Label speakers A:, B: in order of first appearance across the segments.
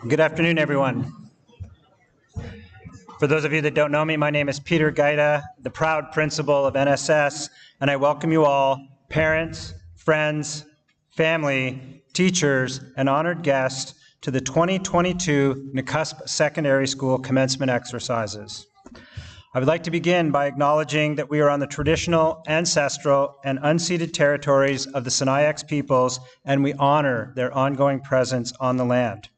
A: Good afternoon, everyone. For those of you that don't know me, my name is Peter Gaida, the proud principal of NSS, and I welcome you all, parents, friends, family, teachers, and honored guests to the 2022 Nakusp Secondary School commencement exercises. I would like to begin by acknowledging that we are on the traditional, ancestral, and unceded territories of the Sinixt peoples, and we honor their ongoing presence on the land.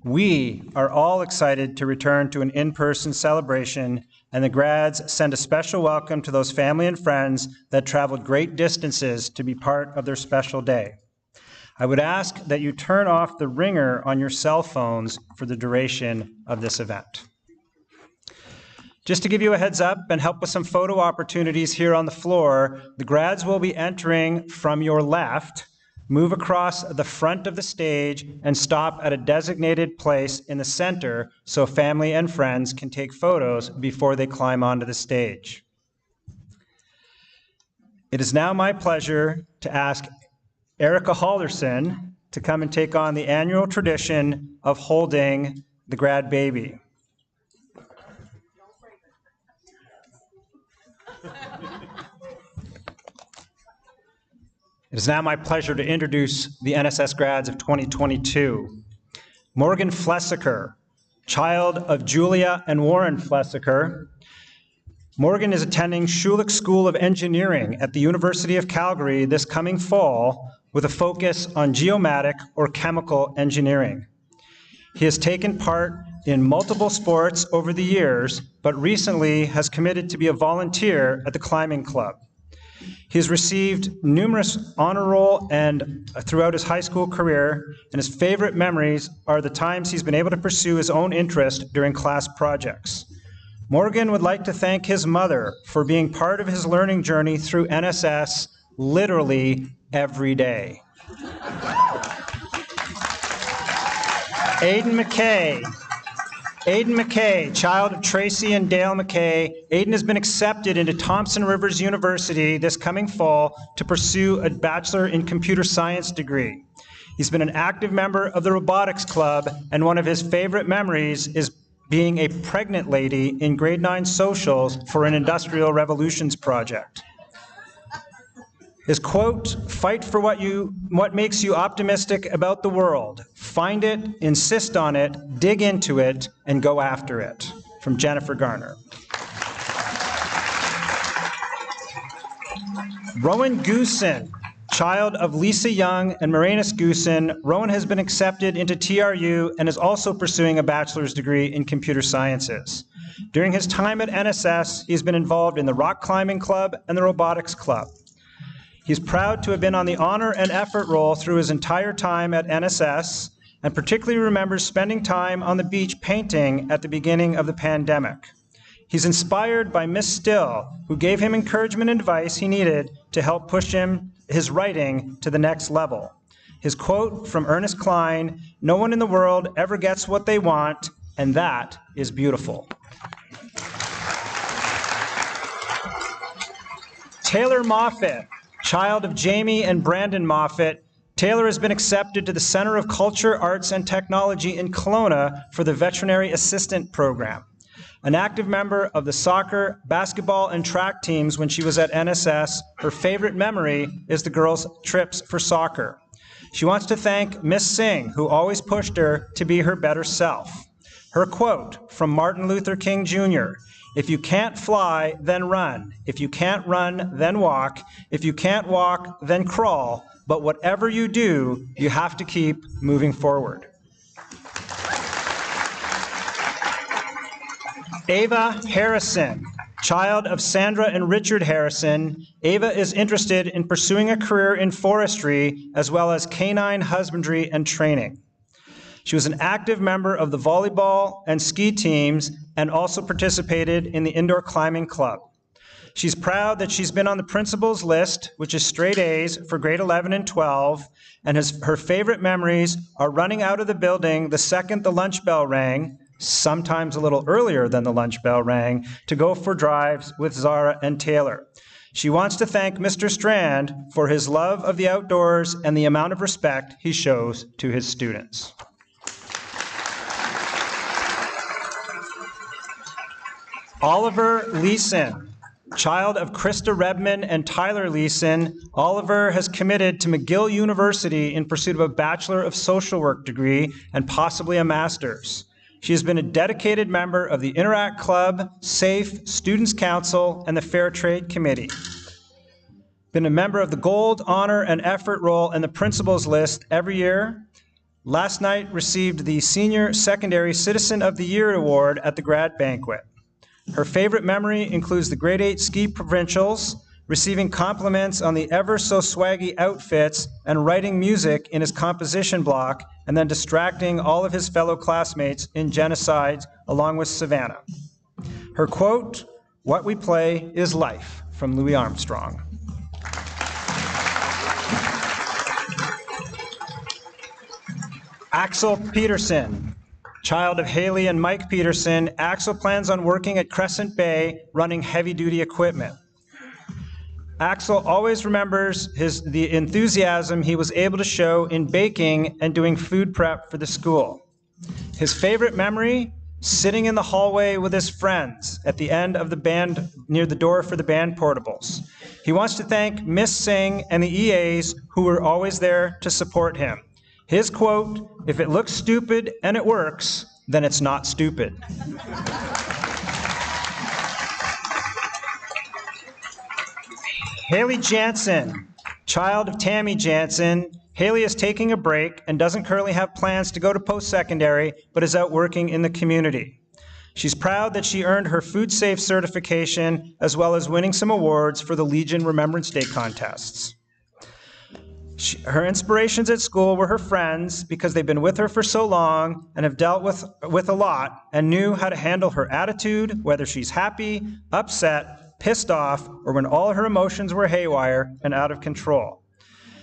A: We are all excited to return to an in-person celebration, and the grads send a special welcome to those family and friends that traveled great distances to be part of their special day. I would ask that you turn off the ringer on your cell phones for the duration of this event. Just to give you a heads up and help with some photo opportunities here on the floor, the grads will be entering from your left. Move across the front of the stage and stop at a designated place in the center so family and friends can take photos before they climb onto the stage. It is now my pleasure to ask Erica Halderson to come and take on the annual tradition of holding the grad baby. It is now my pleasure to introduce the NSS grads of 2022. Morgan Flessiker, child of Julia and Warren Flessiker. Morgan is attending Schulich School of Engineering at the University of Calgary this coming fall with a focus on geomatic or chemical engineering. He has taken part in multiple sports over the years, but recently has committed to be a volunteer at the climbing club. He has received numerous honor roll and throughout his high school career, and his favorite memories are the times he's been able to pursue his own interest during class projects. Morgan would like to thank his mother for being part of his learning journey through NSS literally every day. Aiden McKay, child of Tracy and Dale McKay. Aiden has been accepted into Thompson Rivers University this coming fall to pursue a Bachelor in Computer Science degree. He's been an active member of the Robotics Club, and one of his favorite memories is being a pregnant lady in grade 9 socials for an Industrial Revolutions project. His quote, "Fight for what makes you optimistic about the world. Find it, insist on it, dig into it, and go after it," from Jennifer Garner. Rowan Goosen, child of Lisa Young and Marinus Goosen. Rowan has been accepted into TRU and is also pursuing a bachelor's degree in computer sciences. During his time at NSS, he's been involved in the Rock Climbing Club and the Robotics Club. He's proud to have been on the honor and effort roll through his entire time at NSS, and particularly remembers spending time on the beach painting at the beginning of the pandemic. He's inspired by Miss Still, who gave him encouragement and advice he needed to help push his writing to the next level. His quote from Ernest Cline, "No one in the world ever gets what they want, and that is beautiful." Taylor Moffett, child of Jamie and Brandon Moffett. Taylor has been accepted to the Center of Culture, Arts, and Technology in Kelowna for the Veterinary Assistant Program. An active member of the soccer, basketball, and track teams when she was at NSS, her favorite memory is the girls' trips for soccer. She wants to thank Miss Singh, who always pushed her to be her better self. Her quote from Martin Luther King Jr., "If you can't fly, then run. If you can't run, then walk. If you can't walk, then crawl. But whatever you do, you have to keep moving forward." Ava Harrison, child of Sandra and Richard Harrison. Ava is interested in pursuing a career in forestry as well as canine husbandry and training. She was an active member of the volleyball and ski teams and also participated in the indoor climbing club. She's proud that she's been on the principal's list, which is straight A's for grade 11 and 12, and her favorite memories are running out of the building the second the lunch bell rang, sometimes a little earlier than the lunch bell rang, to go for drives with Zara and Taylor. She wants to thank Mr. Strand for his love of the outdoors and the amount of respect he shows to his students. Oliver Leeson, child of Krista Redman and Tyler Leeson. Oliver has committed to McGill University in pursuit of a Bachelor of Social Work degree and possibly a master's. She has been a dedicated member of the Interact Club, SAFE, Students' Council, and the Fair Trade Committee. Been a member of the Gold, Honor, and Effort Roll and the Principals List every year. Last night received the Senior Secondary Citizen of the Year Award at the grad banquet. Her favorite memory includes the grade 8 ski provincials, receiving compliments on the ever so swaggy outfits and writing music in his composition block, and then distracting all of his fellow classmates in genocides along with Savannah. Her quote, "What we play is life," from Louis Armstrong. Axel Peterson, child of Haley and Mike Peterson. Axel plans on working at Crescent Bay running heavy-duty equipment. Axel always remembers the enthusiasm he was able to show in baking and doing food prep for the school. His favorite memory, sitting in the hallway with his friends at the end of the band, near the door for the band portables. He wants to thank Miss Singh and the EAs who were always there to support him. His quote, "If it looks stupid and it works, then it's not stupid." Haley Jansen, child of Tammy Jansen. Haley is taking a break and doesn't currently have plans to go to post-secondary, but is out working in the community. She's proud that she earned her Food Safe certification, as well as winning some awards for the Legion Remembrance Day contests. Her inspirations at school were her friends, because they've been with her for so long and have dealt with a lot and knew how to handle her attitude, whether she's happy, upset, pissed off, or when all her emotions were haywire and out of control.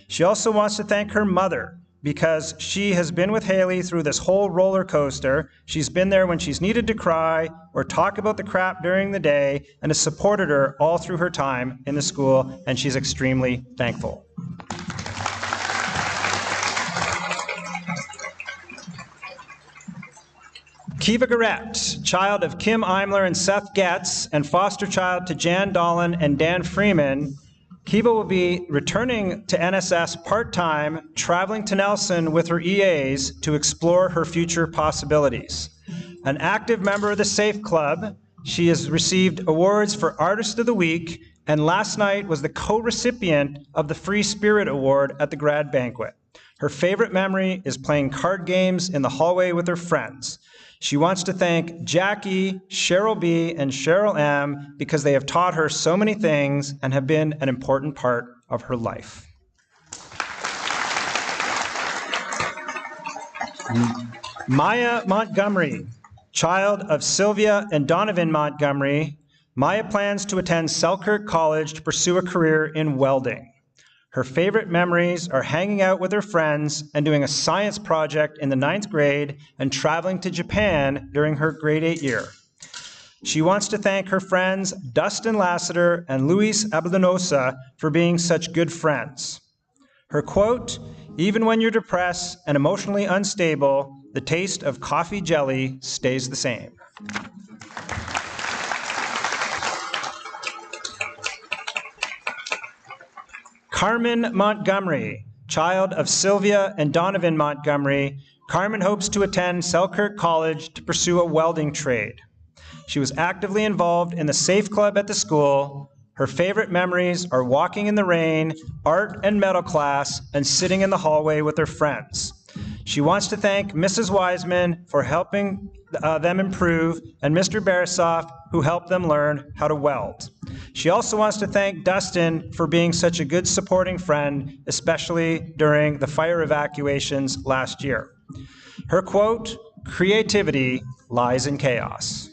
A: She also wants to thank her mother, because she has been with Haley through this whole roller coaster. She's been there when she's needed to cry or talk about the crap during the day, and has supported her all through her time in the school, and she's extremely thankful. Kiva Garrett, child of Kim Imler and Seth Getz, and foster child to Jan Dolan and Dan Freeman. Kiva will be returning to NSS part-time, traveling to Nelson with her EAs to explore her future possibilities. An active member of the SAFE Club, she has received awards for Artist of the Week, and last night was the co-recipient of the Free Spirit Award at the grad banquet. Her favorite memory is playing card games in the hallway with her friends. She wants to thank Jackie, Cheryl B., and Cheryl M. because they have taught her so many things and have been an important part of her life. Maya Montgomery, child of Sylvia and Donovan Montgomery. Maya plans to attend Selkirk College to pursue a career in welding. Her favorite memories are hanging out with her friends and doing a science project in the 9th grade and traveling to Japan during her grade 8 year. She wants to thank her friends Dustin Lassiter and Luis Abelinosa for being such good friends. Her quote, "Even when you're depressed and emotionally unstable, the taste of coffee jelly stays the same." Carmen Montgomery, child of Sylvia and Donovan Montgomery. Carmen hopes to attend Selkirk College to pursue a welding trade. She was actively involved in the SAFE Club at the school. Her favorite memories are walking in the rain, art and metal class, and sitting in the hallway with her friends. She wants to thank Mrs. Wiseman for helping them improve, and Mr. Barasoff, who helped them learn how to weld. She also wants to thank Dustin for being such a good supporting friend, especially during the fire evacuations last year. Her quote, "Creativity lies in chaos."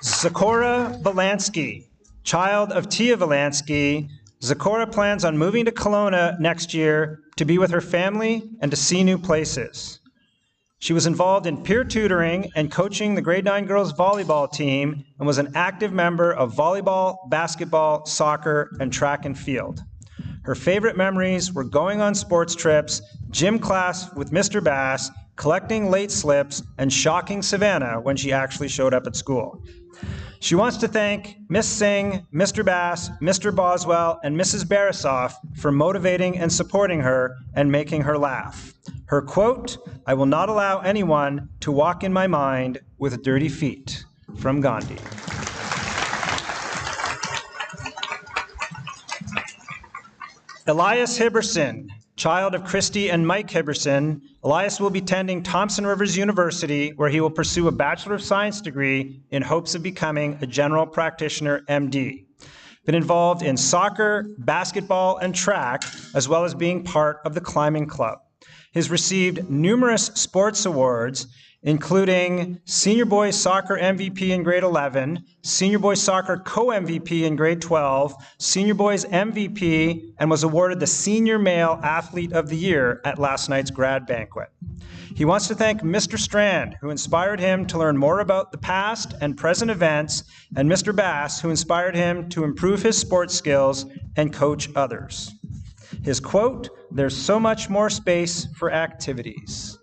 A: Zakora Valansky, child of Tia Valansky. Zakora plans on moving to Kelowna next year to be with her family and to see new places. She was involved in peer tutoring and coaching the grade 9 girls volleyball team and was an active member of volleyball, basketball, soccer, and track and field. Her favorite memories were going on sports trips, gym class with Mr. Bass, collecting late slips, and shocking Savannah when she actually showed up at school. She wants to thank Miss Singh, Mr. Bass, Mr. Boswell, and Mrs. Barasoff for motivating and supporting her and making her laugh. Her quote, "I will not allow anyone to walk in my mind with dirty feet," from Gandhi. Elias Hibberson, child of Christy and Mike Hibberson. Elias will be attending Thompson Rivers University, where he will pursue a Bachelor of Science degree in hopes of becoming a general practitioner MD. Been involved in soccer, basketball, and track, as well as being part of the climbing club. He's received numerous sports awards, including Senior Boys Soccer MVP in grade 11, Senior Boys Soccer Co-MVP in grade 12, Senior Boys MVP, and was awarded the Senior Male Athlete of the Year at last night's grad banquet. He wants to thank Mr. Strand, who inspired him to learn more about the past and present events, and Mr. Bass, who inspired him to improve his sports skills and coach others. His quote, "There's so much more space for activities."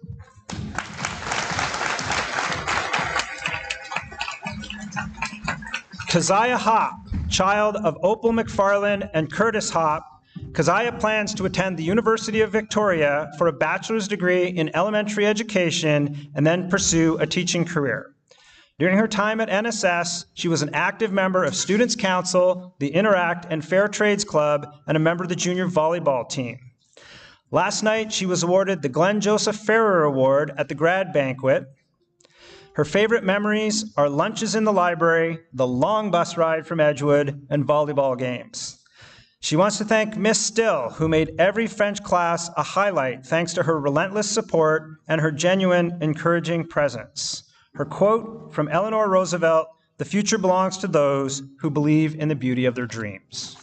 A: Keziah Hopp, child of Opal McFarlane and Curtis Hopp. Keziah plans to attend the University of Victoria for a bachelor's degree in elementary education and then pursue a teaching career. During her time at NSS, she was an active member of Students' Council, the Interact and Fair Trades Club, and a member of the junior volleyball team. Last night, she was awarded the Glenn Joseph Ferrer Award at the grad banquet. Her favorite memories are lunches in the library, the long bus ride from Edgewood, and volleyball games. She wants to thank Miss Still, who made every French class a highlight thanks to her relentless support and her genuine, encouraging presence. Her quote from Eleanor Roosevelt, "The future belongs to those who believe in the beauty of their dreams."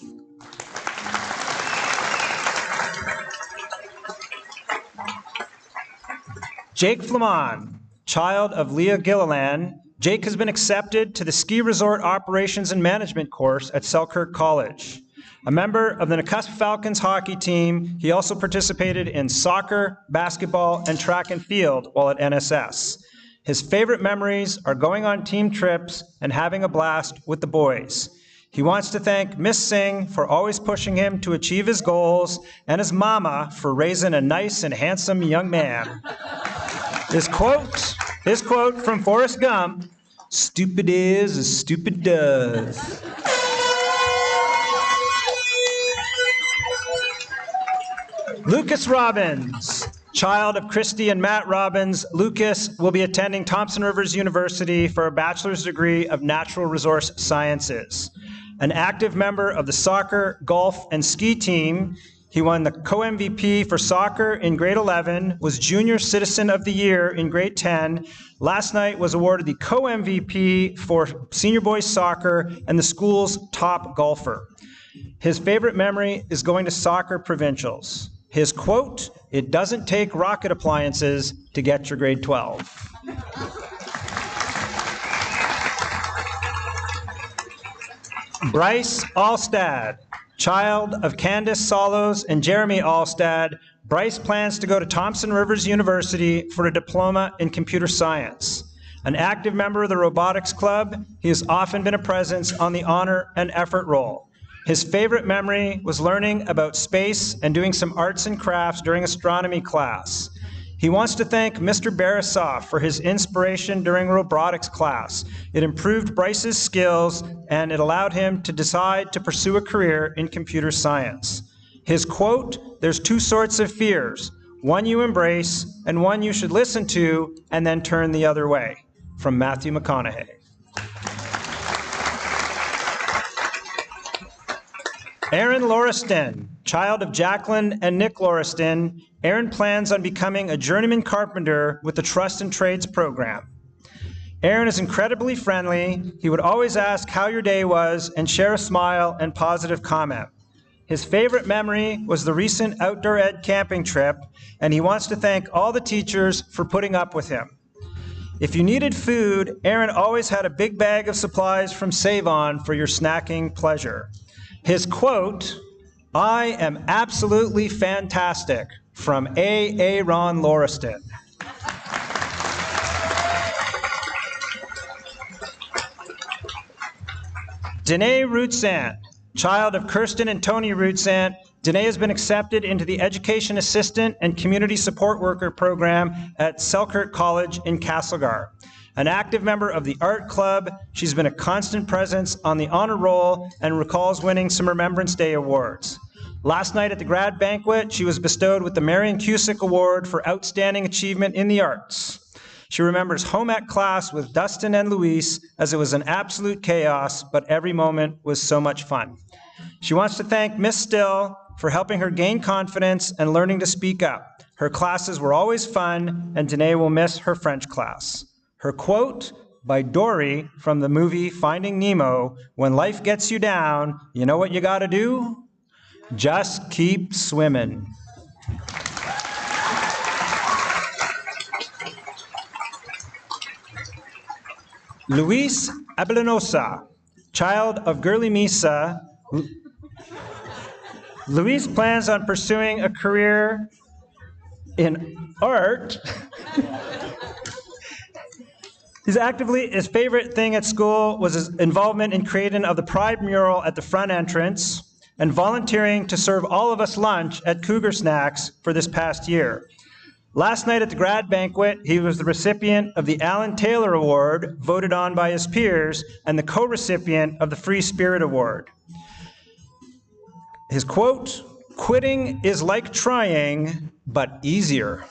A: Jake Flamon, child of Leah Gilliland. Jake has been accepted to the Ski Resort Operations and Management course at Selkirk College. A member of the Nakusp Falcons hockey team, he also participated in soccer, basketball, and track and field while at NSS. His favorite memories are going on team trips and having a blast with the boys. He wants to thank Miss Singh for always pushing him to achieve his goals and his mama for raising a nice and handsome young man. His quote from Forrest Gump, "Stupid is as stupid does." Lucas Robbins, child of Christy and Matt Robbins. Lucas will be attending Thompson Rivers University for a bachelor's degree of natural resource sciences. An active member of the soccer, golf, and ski team, he won the co-MVP for soccer in grade 11, was Junior Citizen of the Year in grade 10. Last night was awarded the co-MVP for senior boys soccer and the school's top golfer. His favorite memory is going to soccer provincials. His quote, "It doesn't take rocket appliances to get your grade 12. Bryce Alstad, child of Candace Solos and Jeremy Alstad. Bryce plans to go to Thompson Rivers University for a diploma in computer science. An active member of the robotics club, he has often been a presence on the honor and effort roll. His favorite memory was learning about space and doing some arts and crafts during astronomy class. He wants to thank Mr. Barasoff for his inspiration during robotics class. It improved Bryce's skills and it allowed him to decide to pursue a career in computer science. His quote, "There's two sorts of fears, one you embrace and one you should listen to and then turn the other way," from Matthew McConaughey. Aaron Lauriston, child of Jacqueline and Nick Lauriston. Aaron plans on becoming a journeyman carpenter with the Trust and Trades program. Aaron is incredibly friendly. He would always ask how your day was and share a smile and positive comment. His favorite memory was the recent outdoor ed camping trip, and he wants to thank all the teachers for putting up with him. If you needed food, Aaron always had a big bag of supplies from Save On for your snacking pleasure. His quote, "I am absolutely fantastic," from A. Ron Lauriston. Danae Rootsant, child of Kirsten and Tony Rootsant, Danae has been accepted into the Education Assistant and Community Support Worker program at Selkirk College in Castlegar. An active member of the art club, she's been a constant presence on the honor roll and recalls winning some Remembrance Day awards. Last night at the grad banquet, she was bestowed with the Marion Cusick Award for Outstanding Achievement in the Arts. She remembers home ec class with Dustin and Luis as it was an absolute chaos, but every moment was so much fun. She wants to thank Miss Still for helping her gain confidence and learning to speak up. Her classes were always fun, and Danae will miss her French class. Her quote by Dory from the movie Finding Nemo, "When life gets you down, you know what you gotta do? Just keep swimming." Luis Abelinosa, child of Girly Misa. Luis plans on pursuing a career in art. His favorite thing at school was his involvement in creating of the Pride mural at the front entrance and volunteering to serve all of us lunch at Cougar Snacks for this past year. Last night at the grad banquet, he was the recipient of the Alan Taylor Award, voted on by his peers, and the co-recipient of the Free Spirit Award. His quote, "Quitting is like trying, but easier."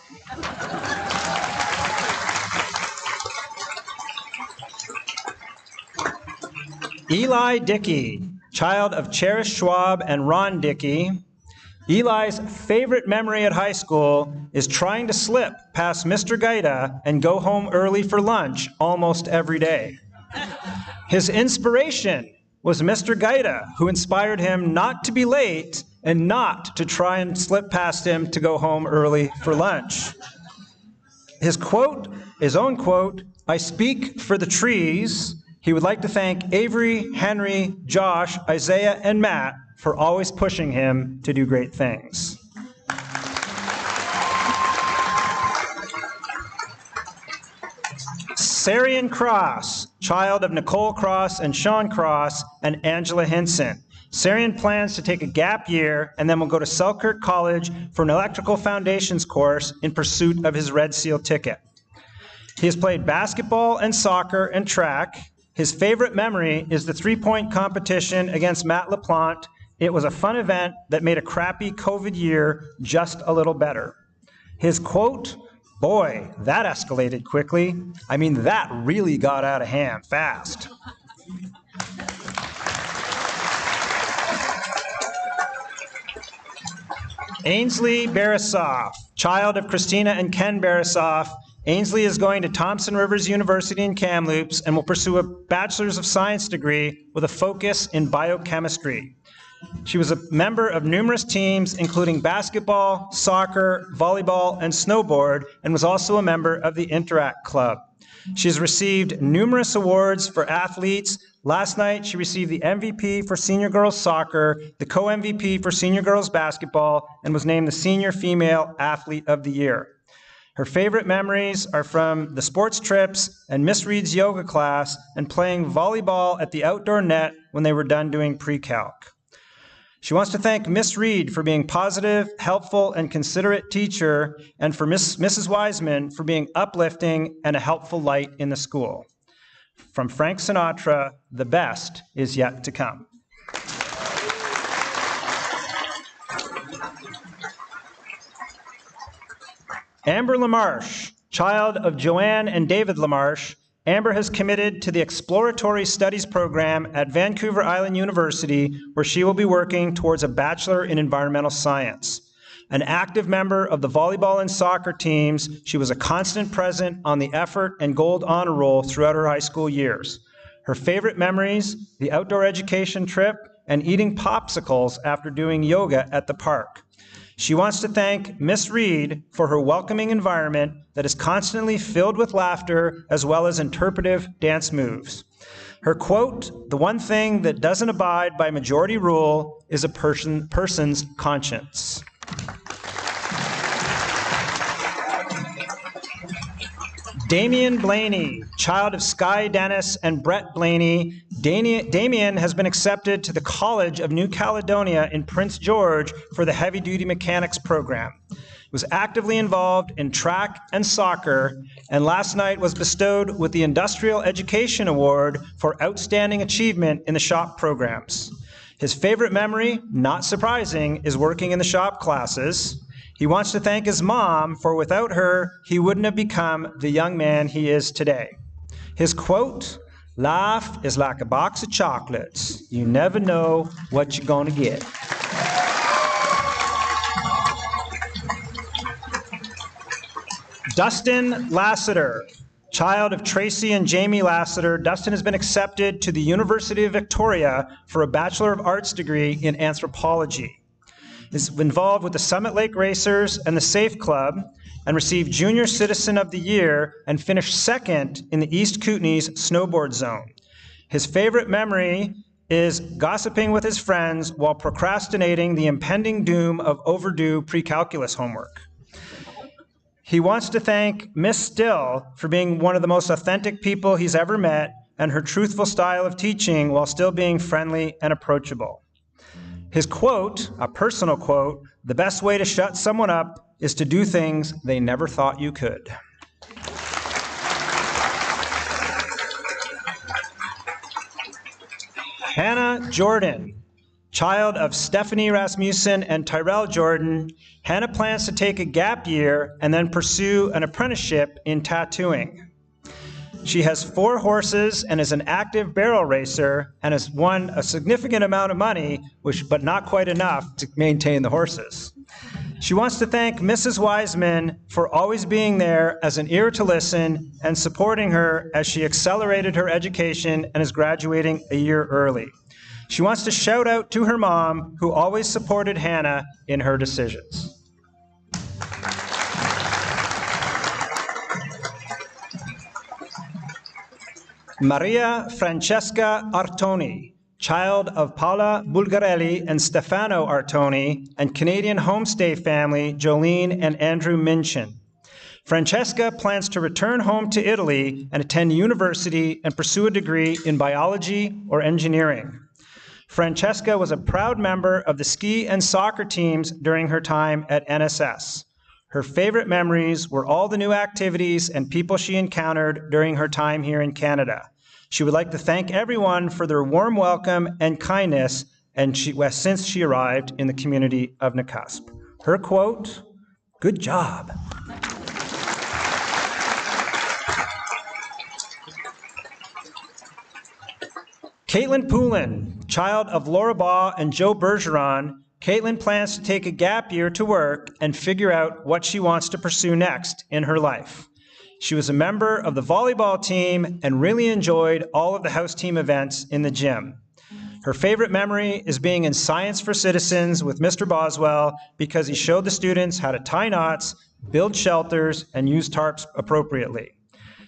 A: Eli Dickey, child of Cherish Schwab and Ron Dickey. Eli's favorite memory at high school is trying to slip past Mr. Gaida and go home early for lunch almost every day. His inspiration was Mr. Gaida, who inspired him not to be late and not to try and slip past him to go home early for lunch. His quote, his own quote, "I speak for the trees." He would like to thank Avery, Henry, Josh, Isaiah, and Matt for always pushing him to do great things. Sarian Cross, child of Nicole Cross and Sean Cross and Angela Hinson. Sarian plans to take a gap year and then will go to Selkirk College for an electrical foundations course in pursuit of his Red Seal ticket. He has played basketball and soccer and track. His favorite memory is the three-point competition against Matt LaPlante. It was a fun event that made a crappy COVID year just a little better. His quote, "Boy, that escalated quickly. I mean, that really got out of hand fast." Ainsley Barasoff, child of Christina and Ken Barasoff. Ainsley is going to Thompson Rivers University in Kamloops and will pursue a Bachelor's of Science degree with a focus in biochemistry. She was a member of numerous teams, including basketball, soccer, volleyball, and snowboard, and was also a member of the Interact Club. She has received numerous awards for athletes. Last night, she received the MVP for senior girls soccer, the co-MVP for senior girls basketball, and was named the Senior Female Athlete of the Year. Her favorite memories are from the sports trips and Miss Reed's yoga class and playing volleyball at the outdoor net when they were done doing pre-calc. She wants to thank Miss Reed for being positive, helpful, and considerate teacher, and for Mrs. Wiseman for being uplifting and a helpful light in the school. From Frank Sinatra, the best is yet to come. Amber LaMarche, child of Joanne and David LaMarche. Amber has committed to the Exploratory Studies program at Vancouver Island University, where she will be working towards a Bachelor in Environmental Science. An active member of the volleyball and soccer teams, she was a constant present on the effort and gold honor roll throughout her high school years. Her favorite memories, the outdoor education trip and eating popsicles after doing yoga at the park. She wants to thank Miss Reed for her welcoming environment that is constantly filled with laughter as well as interpretive dance moves. Her quote, "The one thing that doesn't abide by majority rule is a person's conscience." Damien Blaney, child of Sky Dennis and Brett Blaney. Damien has been accepted to the College of New Caledonia in Prince George for the heavy-duty mechanics program. Was actively involved in track and soccer, and last night was bestowed with the Industrial Education Award for Outstanding Achievement in the shop programs. His favorite memory, not surprising, is working in the shop classes. He wants to thank his mom, for without her, he wouldn't have become the young man he is today. His quote, "Life is like a box of chocolates. You never know what you're gonna get." Dustin Lassiter, child of Tracy and Jamie Lassiter. Dustin has been accepted to the University of Victoria for a Bachelor of Arts degree in anthropology. Is involved with the Summit Lake Racers and the Safe Club, and received Junior Citizen of the Year and finished second in the East Kootenays snowboard zone. His favorite memory is gossiping with his friends while procrastinating the impending doom of overdue pre-calculus homework. He wants to thank Miss Still for being one of the most authentic people he's ever met and her truthful style of teaching while still being friendly and approachable. His quote, a personal quote, "The best way to shut someone up is to do things they never thought you could." Hannah Jordan, child of Stephanie Rasmussen and Tyrell Jordan. Hannah plans to take a gap year and then pursue an apprenticeship in tattooing. She has 4 horses and is an active barrel racer and has won a significant amount of money, but not quite enough to maintain the horses. She wants to thank Mrs. Wiseman for always being there as an ear to listen and supporting her as she accelerated her education and is graduating a year early. She wants to shout out to her mom, who always supported Hannah in her decisions. Maria Francesca Artoni, child of Paola Bulgarelli and Stefano Artoni, and Canadian homestay family Jolene and Andrew Minchin. Francesca plans to return home to Italy and attend university and pursue a degree in biology or engineering. Francesca was a proud member of the ski and soccer teams during her time at NSS. Her favorite memories were all the new activities and people she encountered during her time here in Canada. She would like to thank everyone for their warm welcome and kindness since she arrived in the community of Nakusp. Her quote, "Good job." Caitlin Poulin, child of Laura Baugh and Joe Bergeron. Caitlin plans to take a gap year to work and figure out what she wants to pursue next in her life. She was a member of the volleyball team and really enjoyed all of the house team events in the gym. Her favorite memory is being in Science for Citizens with Mr. Boswell because he showed the students how to tie knots, build shelters, and use tarps appropriately.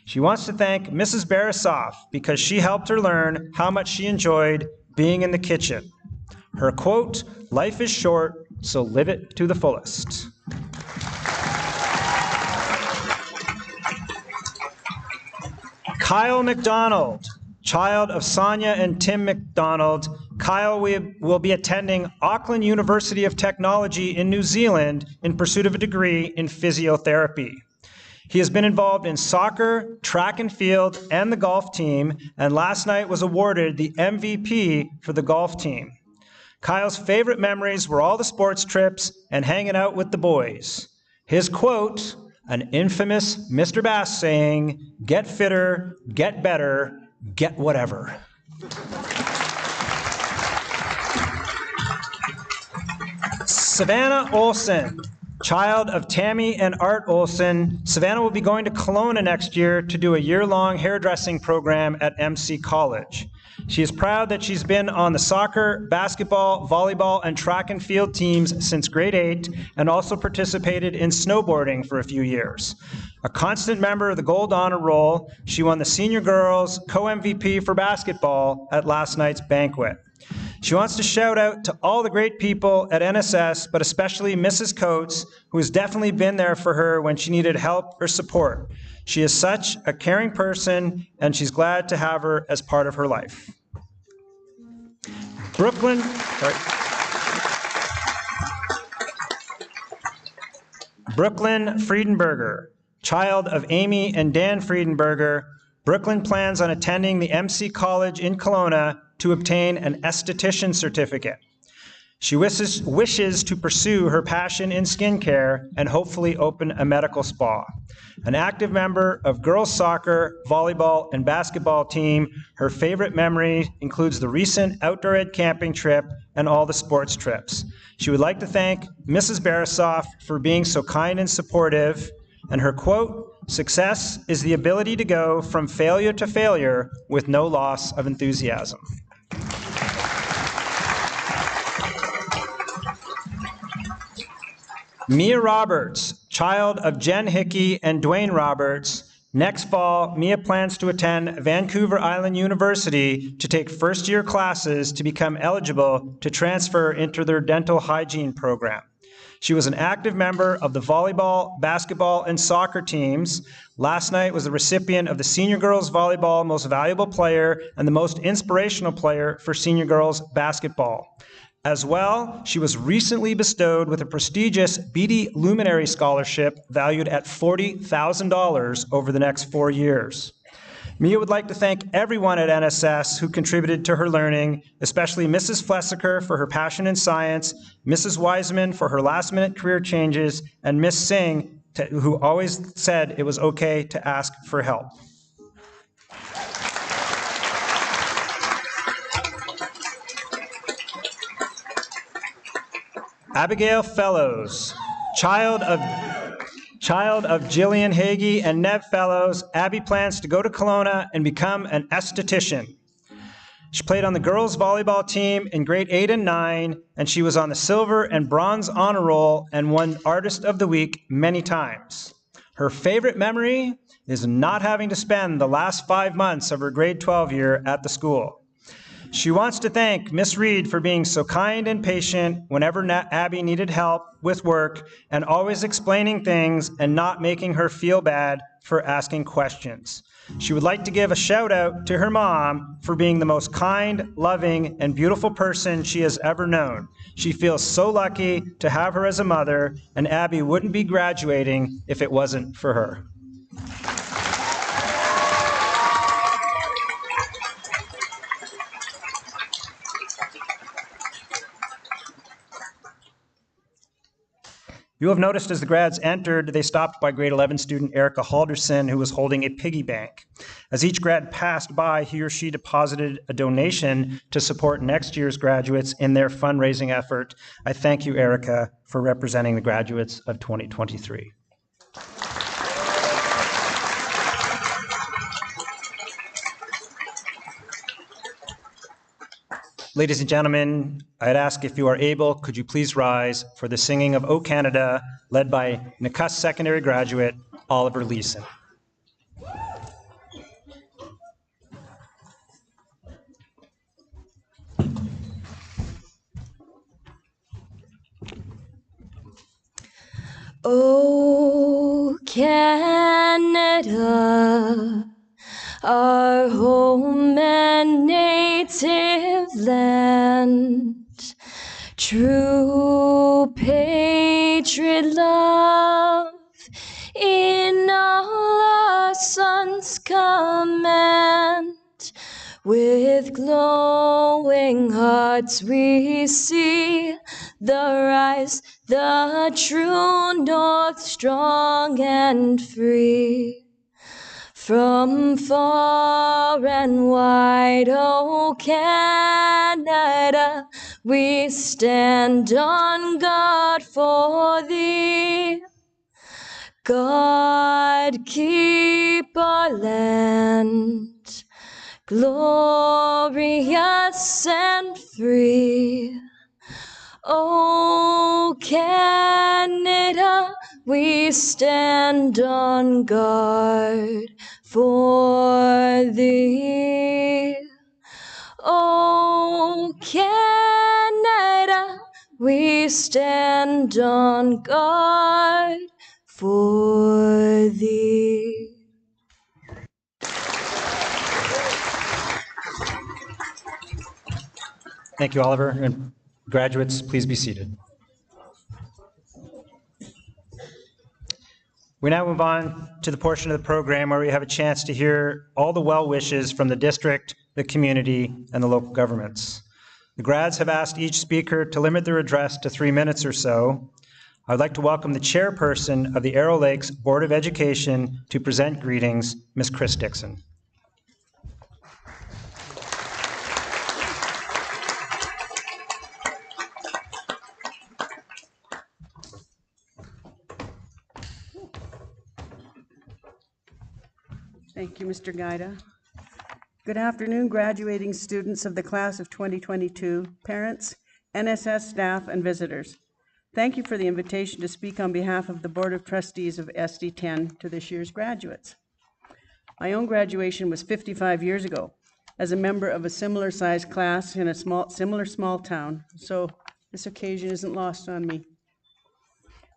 A: She wants to thank Mrs. Barasoff because she helped her learn how much she enjoyed being in the kitchen. Her quote, "Life is short, so live it to the fullest." Kyle McDonald, child of Sonia and Tim McDonald. Kyle will be attending Auckland University of Technology in New Zealand in pursuit of a degree in physiotherapy. He has been involved in soccer, track and field, and the golf team, and last night was awarded the MVP for the golf team. Kyle's favorite memories were all the sports trips and hanging out with the boys. His quote, an infamous Mr. Bass saying, "Get fitter, get better, get whatever." Savannah Olson, child of Tammy and Art Olson. Savannah will be going to Kelowna next year to do a year-long hairdressing program at MC College. She is proud that she's been on the soccer, basketball, volleyball, and track and field teams since grade 8 and also participated in snowboarding for a few years. A constant member of the Gold Honor Roll, she won the Senior Girls Co-MVP for basketball at last night's banquet. She wants to shout out to all the great people at NSS, but especially Mrs. Coates, who has definitely been there for her when she needed help or support. She is such a caring person, and she's glad to have her as part of her life. Brooklyn Friedenberger, child of Amy and Dan Friedenberger. Brooklyn plans on attending the MC College in Kelowna to obtain an esthetician certificate. She wishes to pursue her passion in skincare and hopefully open a medical spa. An active member of girls soccer, volleyball, and basketball team, her favorite memory includes the recent outdoor ed camping trip and all the sports trips. She would like to thank Mrs. Barasoff for being so kind and supportive, and her quote, "Success is the ability to go from failure to failure with no loss of enthusiasm." Mia Roberts, child of Jen Hickey and Dwayne Roberts. Next fall, Mia plans to attend Vancouver Island University to take first-year classes to become eligible to transfer into their dental hygiene program. She was an active member of the volleyball, basketball, and soccer teams. Last night was the recipient of the Senior Girls Volleyball Most Valuable Player and the Most Inspirational Player for Senior Girls Basketball. As well, she was recently bestowed with a prestigious Beatty Luminary Scholarship valued at $40,000 over the next 4 years. Mia would like to thank everyone at NSS who contributed to her learning, especially Mrs. Flessiker for her passion in science, Mrs. Wiseman for her last-minute career changes, and Miss Singh, who always said it was okay to ask for help. Abigail Fellows, child of Jillian Hagee and Nev Fellows. Abby plans to go to Kelowna and become an esthetician. She played on the girls' volleyball team in grade 8 and 9, and she was on the silver and bronze honor roll and won Artist of the Week many times. Her favorite memory is not having to spend the last 5 months of her grade 12 year at the school. She wants to thank Miss Reed for being so kind and patient whenever Abby needed help with work and always explaining things and not making her feel bad for asking questions. She would like to give a shout out to her mom for being the most kind, loving, and beautiful person she has ever known. She feels so lucky to have her as a mother, and Abby wouldn't be graduating if it wasn't for her. You have noticed as the grads entered, they stopped by grade 11 student Erica Halderson, who was holding a piggy bank. As each grad passed by, he or she deposited a donation to support next year's graduates in their fundraising effort. I thank you, Erica, for representing the graduates of 2023. Ladies and gentlemen, I'd ask if you are able, could you please rise for the singing of O Canada, led by Nakusp Secondary graduate Oliver Leeson.
B: O Canada, our home and native land, true patriot love in all our sons' command. With glowing hearts we see the rise, the true north, strong and free. From far and wide, O Canada, we stand on guard for thee. God keep our land, glorious and free. O Canada, we stand on guard for thee. O Canada, we stand on guard for thee.
A: Thank you, Oliver. And graduates, please be seated. We now move on to the portion of the program where we have a chance to hear all the well wishes from the district, the community, and the local governments. The grads have asked each speaker to limit their address to 3 minutes or so. I'd like to welcome the chairperson of the Arrow Lakes Board of Education to present greetings, Ms. Chris Dixon.
C: Thank you, Mr. Gaida. Good afternoon, graduating students of the class of 2022, parents, NSS staff, and visitors. Thank you for the invitation to speak on behalf of the Board of Trustees of SD10 to this year's graduates. My own graduation was 55 years ago as a member of a similar sized class in a similar small town, so this occasion isn't lost on me.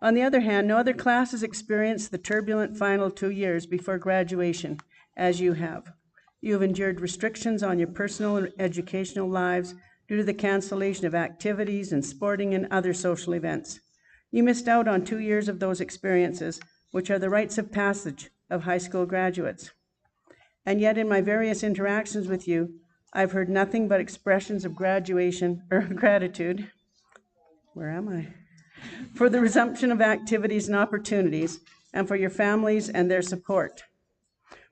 C: On the other hand, no other class has experienced the turbulent final 2 years before graduation as you have. You have endured restrictions on your personal and educational lives due to the cancellation of activities and sporting and other social events. You missed out on 2 years of those experiences, which are the rites of passage of high school graduates. And yet in my various interactions with you, I've heard nothing but expressions of gratitude. Where am I? For the resumption of activities and opportunities, and for your families and their support.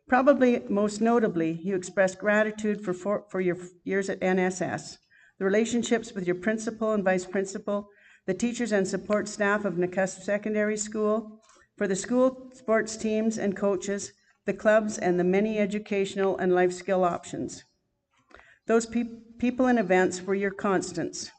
C: Probably most notably, you expressed gratitude for your years at NSS, the relationships with your principal and vice principal, the teachers and support staff of Nakusp Secondary School, for the school sports teams and coaches, the clubs, and the many educational and life skill options. Those people and events were your constants.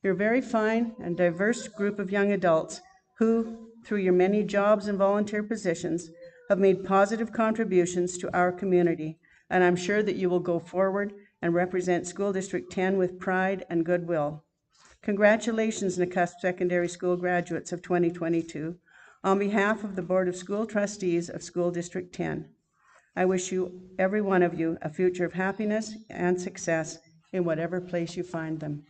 C: You're a very fine and diverse group of young adults who, through your many jobs and volunteer positions, have made positive contributions to our community, and I'm sure that you will go forward and represent School District 10 with pride and goodwill. Congratulations, Nakusp Secondary School graduates of 2022, on behalf of the Board of School Trustees of School District 10. I wish you, every one of you, a future of happiness and success in whatever place you find them.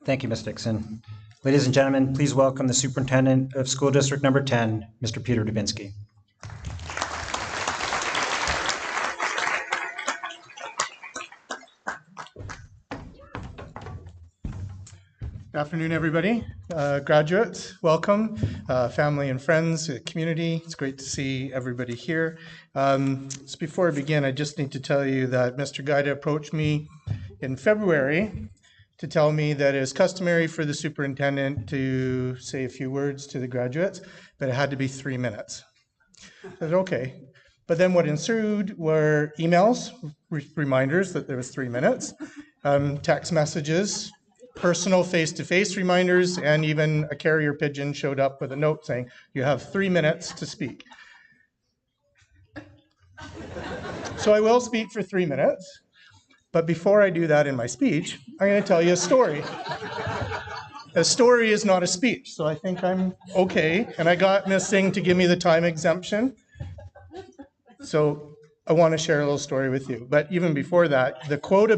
A: Thank you, Ms. Dixon. Ladies and gentlemen, please welcome the Superintendent of School District Number 10, Mr. Peter Dubinsky.
D: Good afternoon, everybody. Graduates, welcome. Family and friends, community, it's great to see everybody here. Just before I begin, I just need to tell you that Mr. Gaida approached me in February to tell me that it is customary for the superintendent to say a few words to the graduates, but it had to be 3 minutes. I said, okay. But then what ensued were emails, reminders that there was 3 minutes, text messages, personal face-to-face reminders, and even a carrier pigeon showed up with a note saying, you have 3 minutes to speak. So I will speak for 3 minutes. But before I do that in my speech, I'm going to tell you a story. A story is not a speech, so I think I'm okay. And I got Ms. Singh to give me the time exemption. So I want to share a little story with you. But even before that, the quote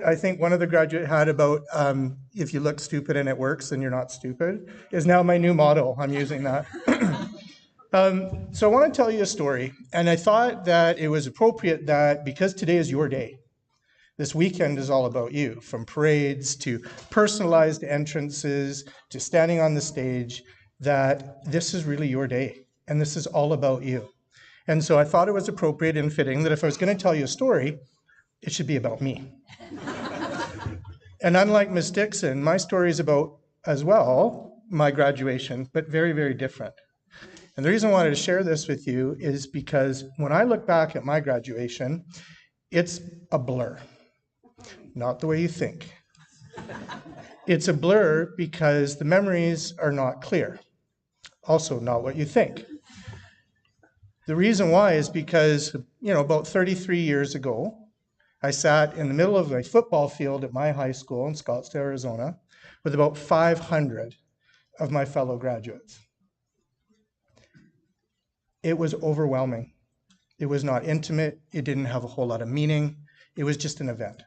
D: I think one of the graduates had about if you look stupid and it works, then you're not stupid, is now my new motto. I'm using that. So I want to tell you a story, and I thought that it was appropriate that because today is your day, this weekend is all about you, from parades to personalized entrances to standing on the stage, that this is really your day, and this is all about you. And so I thought it was appropriate and fitting that if I was going to tell you a story, it should be about me. And unlike Ms. Dixon, my story is about, as well, my graduation, but very, very different. And the reason I wanted to share this with you is because when I look back at my graduation, it's a blur. Not the way you think. It's a blur because the memories are not clear. Also, not what you think. The reason why is because, about 33 years ago, I sat in the middle of a football field at my high school in Scottsdale, Arizona, with about 500 of my fellow graduates. It was overwhelming. It was not intimate. It didn't have a whole lot of meaning. It was just an event.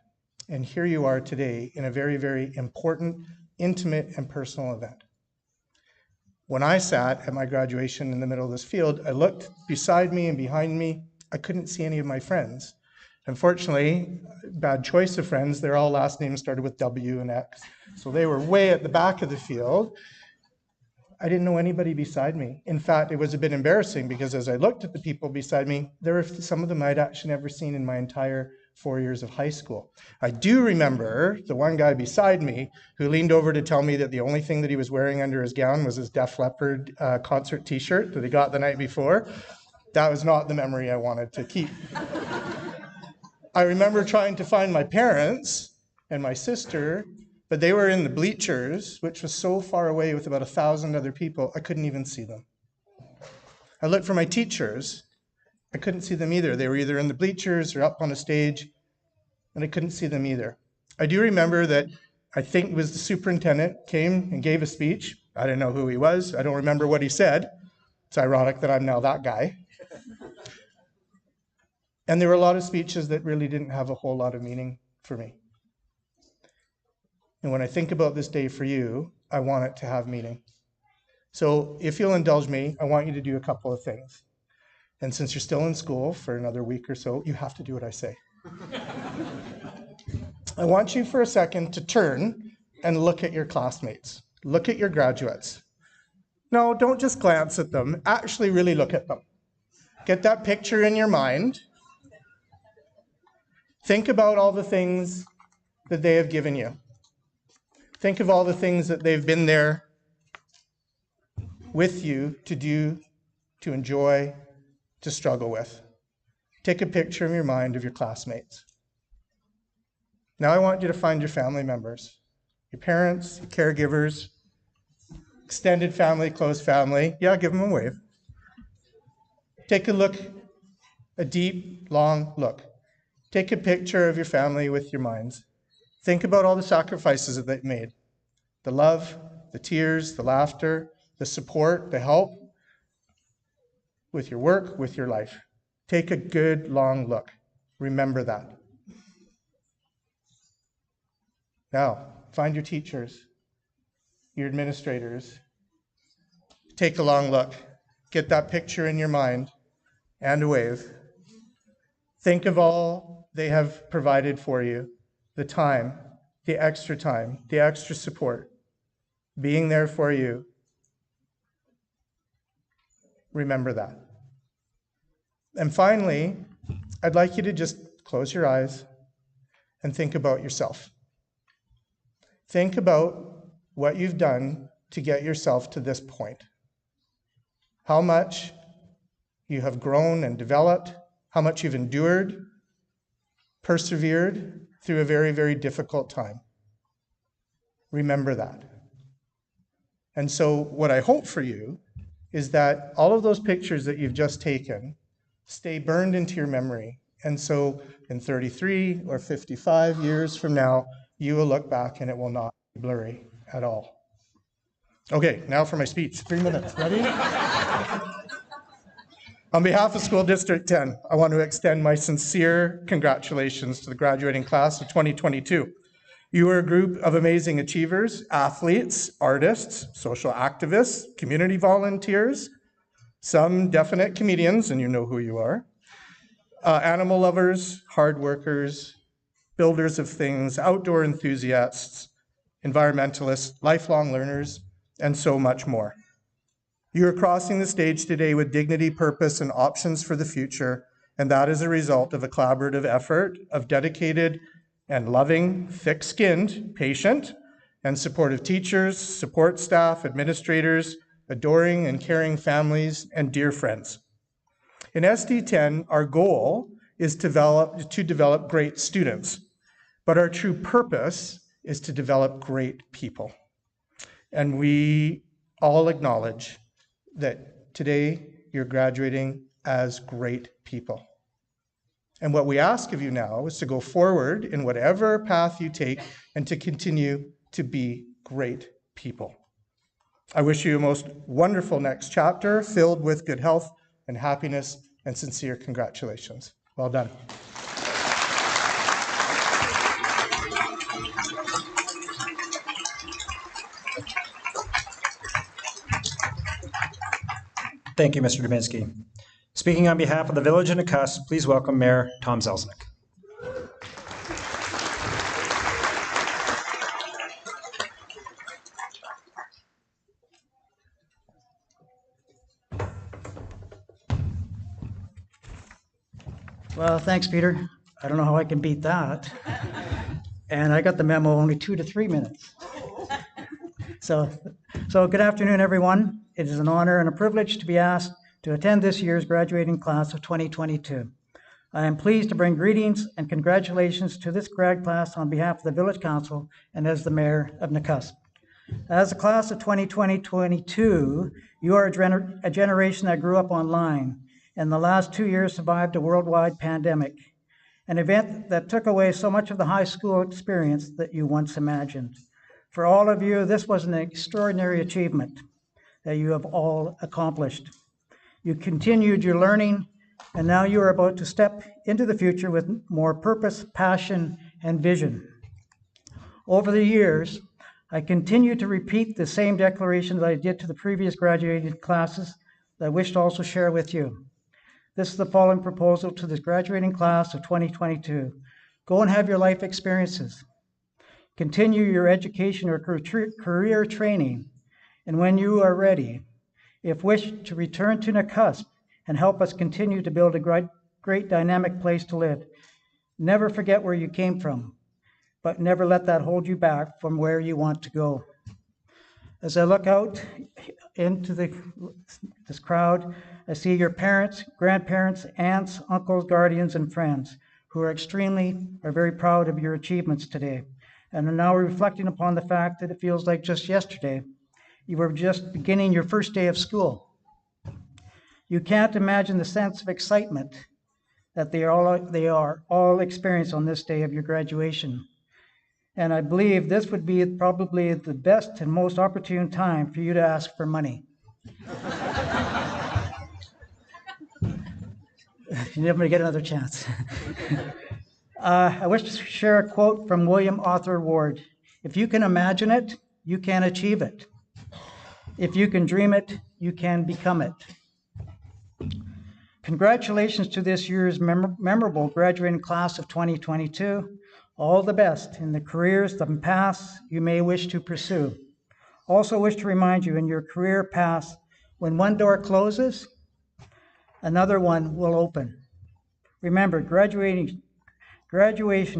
D: And here you are today in a very, very important, intimate, and personal event. When I sat at my graduation in the middle of this field, I looked beside me and behind me. I couldn't see any of my friends. Unfortunately, bad choice of friends. Their all last names started with W and X. So they were way at the back of the field. I didn't know anybody beside me. In fact, it was a bit embarrassing because as I looked at the people beside me, there were some of them I'd actually never seen in my entire 4 years of high school. I do remember the one guy beside me who leaned over to tell me that the only thing that he was wearing under his gown was his Def Leppard concert t-shirt that he got the night before. That was not the memory I wanted to keep. I remember trying to find my parents and my sister, but they were in the bleachers, which was so far away with about 1,000 other people, I couldn't even see them. I looked for my teachers. I couldn't see them either. They were either in the bleachers or up on a stage, and I couldn't see them either. I do remember that I think it was the superintendent came and gave a speech. I didn't know who he was. I don't remember what he said. It's ironic that I'm now that guy. And there were a lot of speeches that really didn't have a whole lot of meaning for me. And when I think about this day for you, I want it to have meaning. So if you'll indulge me, I want you to do a couple of things. And since you're still in school for another week or so, you have to do what I say. I want you for a second to turn and look at your classmates. Look at your graduates. No, don't just glance at them. Actually really look at them. Get that picture in your mind. Think about all the things that they have given you. Think of all the things that they've been there with you to do, to enjoy, to struggle with. Take a picture in your mind of your classmates. Now I want you to find your family members, your parents, your caregivers, extended family, close family. Yeah, give them a wave. Take a look, a deep, long look. Take a picture of your family with your minds. Think about all the sacrifices that they've made. The love, the tears, the laughter, the support, the help with your work, with your life. Take a good, long look. Remember that. Now, find your teachers, your administrators. Take a long look. Get that picture in your mind and a wave. Think of all they have provided for you, the time, the extra support, being there for you. Remember that. And finally, I'd like you to just close your eyes and think about yourself. Think about what you've done to get yourself to this point. How much you have grown and developed, how much you've endured, persevered through a very, very difficult time. Remember that. And so what I hope for you is that all of those pictures that you've just taken stay burned into your memory. And so in 33 or 55 years from now, you will look back and it will not be blurry at all. Okay, now for my speech. 3 minutes. Ready? On behalf of School District 10, I want to extend my sincere congratulations to the graduating class of 2022. You are a group of amazing achievers, athletes, artists, social activists, community volunteers, some definite comedians, and you know who you are, animal lovers, hard workers, builders of things, outdoor enthusiasts, environmentalists, lifelong learners, and so much more. You are crossing the stage today with dignity, purpose, and options for the future, And that is a result of a collaborative effort of dedicated and loving, thick-skinned, patient, and supportive teachers, support staff, administrators, adoring and caring families, and dear friends. In SD10, our goal is to develop great students, but our true purpose is to develop great people. And we all acknowledge that today you're graduating as great people. And what we ask of you now is to go forward in whatever path you take and to continue to be great people. I wish you a most wonderful next chapter filled with good health and happiness, and sincere congratulations. Well done.
A: Thank you, Mr. Dubinsky. Speaking on behalf of the Village of Nakusp, please welcome Mayor Tom Zelznick.
E: Well, thanks, Peter. I don't know how I can beat that. And I got the memo only 2 to 3 minutes. So good afternoon, everyone. It is an honor and a privilege to be asked to attend this year's graduating class of 2022. I am pleased to bring greetings and congratulations to this grad class on behalf of the Village Council and as the Mayor of Nakusp. As the class of 2020-22, you are a generation that grew up online, and the last 2 years survived a worldwide pandemic, an event that took away so much of the high school experience that you once imagined. For all of you, this was an extraordinary achievement that you have all accomplished. You continued your learning, and now you are about to step into the future with more purpose, passion, and vision. Over the years, I continue to repeat the same declaration that I did to the previous graduating classes that I wish to also share with you. This is the following proposal to this graduating class of 2022. Go and have your life experiences. Continue your education or career training. And when you are ready, if wish to return to Nakusp and help us continue to build a great dynamic place to live. Never forget where you came from, but never let that hold you back from where you want to go. As I look out into this crowd, I see your parents, grandparents, aunts, uncles, guardians, and friends who are very proud of your achievements today and are now reflecting upon the fact that it feels like just yesterday you were just beginning your first day of school. You can't imagine the sense of excitement that they are all experiencing on this day of your graduation. And I believe this would be probably the best and most opportune time for you to ask for money. You're never going to get another chance. I wish to share a quote from William Arthur Ward. If you can imagine it, you can achieve it. If you can dream it, you can become it. Congratulations to this year's memorable graduating class of 2022. All the best in the careers, the paths you may wish to pursue. Also wish to remind you in your career paths, when one door closes, another one will open. Remember, graduation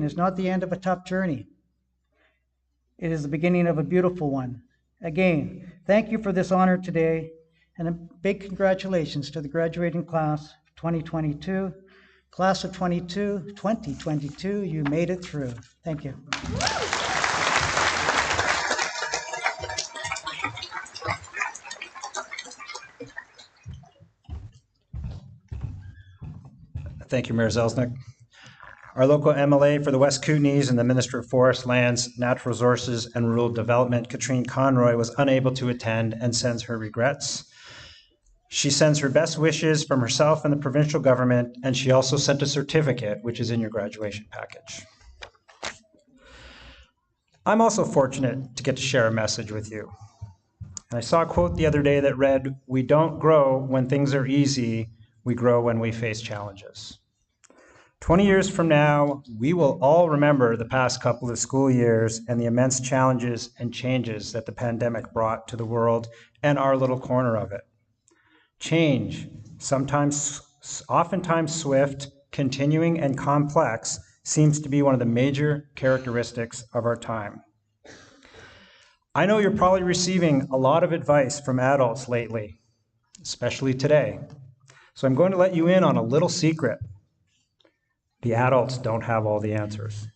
E: is not the end of a tough journey. It is the beginning of a beautiful one. Again, thank you for this honor today, and a big congratulations to the graduating class 2022. Class of 2022, you made it through. Thank you.
A: Thank you, Mayor Zelznick. Our local MLA for the West Kootenays and the Minister of Forest, Lands, Natural Resources, and Rural Development, Katrine Conroy, was unable to attend and sends her regrets. She sends her best wishes from herself and the provincial government, and she also sent a certificate, which is in your graduation package. I'm also fortunate to get to share a message with you. And I saw a quote the other day that read, "We don't grow when things are easy, we grow when we face challenges." 20 years from now, we will all remember the past couple of school years and the immense challenges and changes that the pandemic brought to the world and our little corner of it. Change, sometimes oftentimes swift, continuing, and complex, seems to be one of the major characteristics of our time. I know you're probably receiving a lot of advice from adults lately, especially today. So I'm going to let you in on a little secret. The adults don't have all the answers.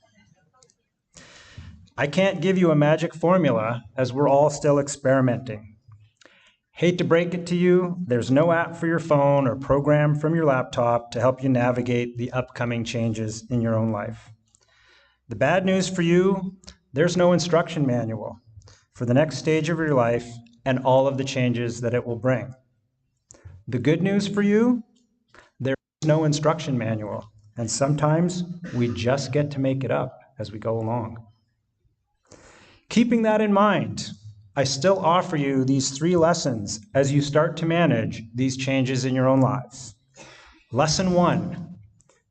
A: I can't give you a magic formula as we're all still experimenting. Hate to break it to you, there's no app for your phone or program from your laptop to help you navigate the upcoming changes in your own life. The bad news for you, there's no instruction manual for the next stage of your life and all of the changes that it will bring. The good news for you, there's no instruction manual, and sometimes we just get to make it up as we go along. Keeping that in mind, I still offer you these 3 lessons as you start to manage these changes in your own lives. Lesson 1,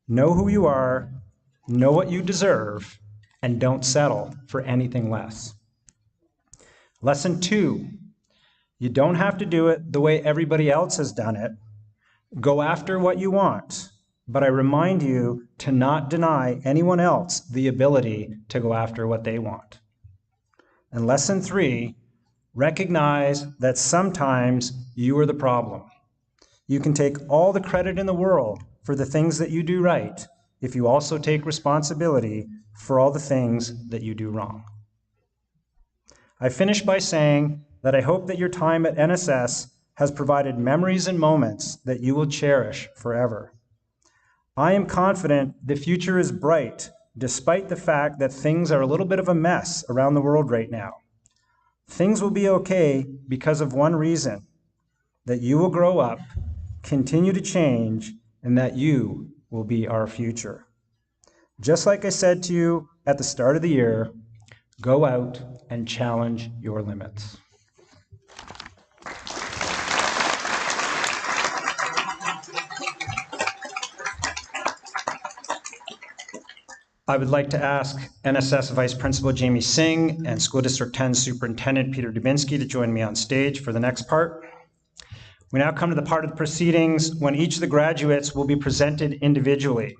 A: know who you are, know what you deserve, and don't settle for anything less. Lesson 2, you don't have to do it the way everybody else has done it. Go after what you want, but I remind you to not deny anyone else the ability to go after what they want. And lesson 3, recognize that sometimes you are the problem. You can take all the credit in the world for the things that you do right if you also take responsibility for all the things that you do wrong. I finish by saying that I hope that your time at NSS has provided memories and moments that you will cherish forever. I am confident the future is bright, despite the fact that things are a little bit of a mess around the world right now. Things will be okay because of one reason, that you will grow up, continue to change, and that you will be our future. Just like I said to you at the start of the year, go out and challenge your limits. I would like to ask NSS Vice Principal Jamie Singh and School District 10 Superintendent Peter Dubinsky to join me on stage for the next part. We now come to the part of the proceedings when each of the graduates will be presented individually.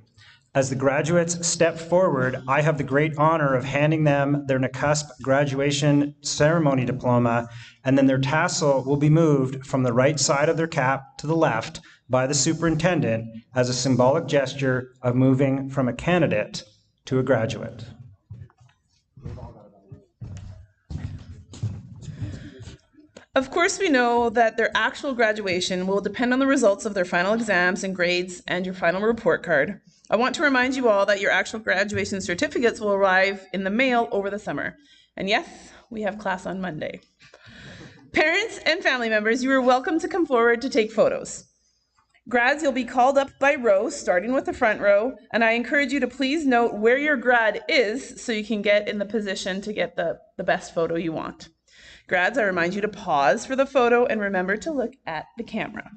A: As the graduates step forward, I have the great honor of handing them their Nakusp graduation ceremony diploma, and then their tassel will be moved from the right side of their cap to the left by the superintendent as a symbolic gesture of moving from a candidate to a graduate.
F: Of course, we know that their actual graduation will depend on the results of their final exams and grades and your final report card. I want to remind you all that your actual graduation certificates will arrive in the mail over the summer. And yes, we have class on Monday. Parents and family members, you are welcome to come forward to take photos. Grads, you'll be called up by row, starting with the front row, and I encourage you to please note where your grad is so you can get in the position to get the best photo you want. Grads, I remind you to pause for the photo and remember to look at the camera.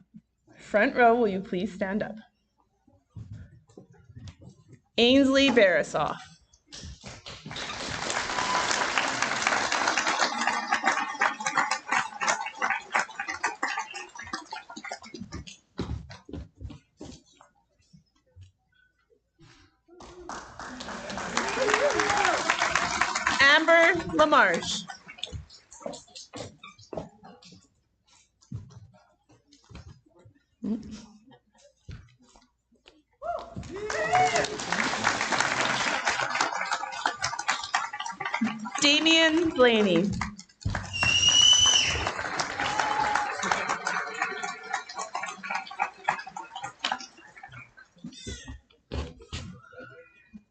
F: Front row, will you please stand up? Ainsley Barasoff. Amber LaMarche. Damian Blaney.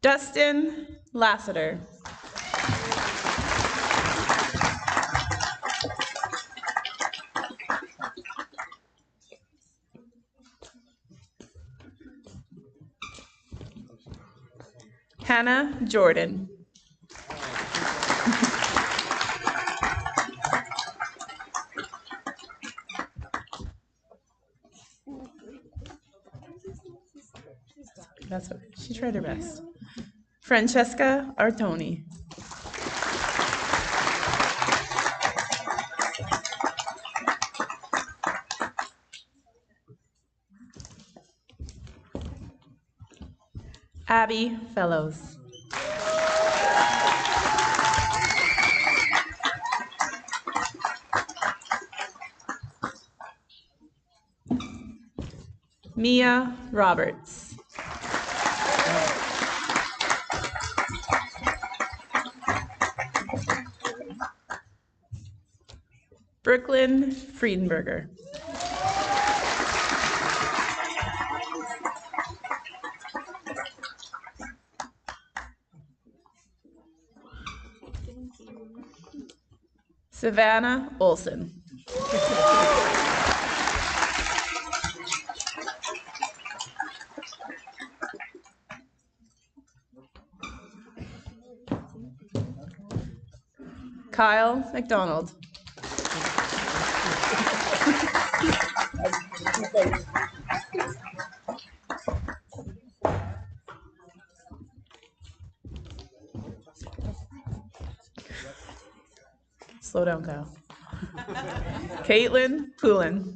F: Dustin Lassiter. Hannah Jordan. That's okay. She tried her best. Francesca Artoni. Abby Fellows. Mia Roberts. Brooklyn Friedenberger. Savannah Olson. Kyle McDonald. Slow down, Kyle. Caitlin Poulin.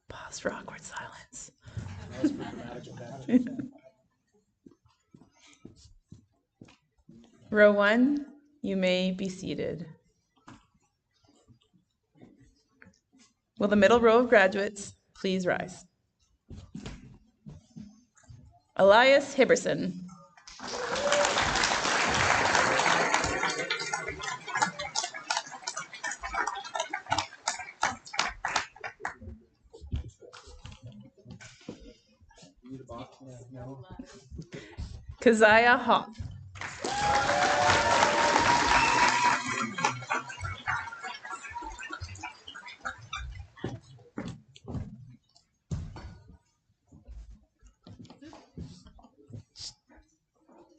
F: Pause for awkward silence. Row 1, you may be seated. Will the middle row of graduates please rise? Elias Hibberson. Keziah Hawk.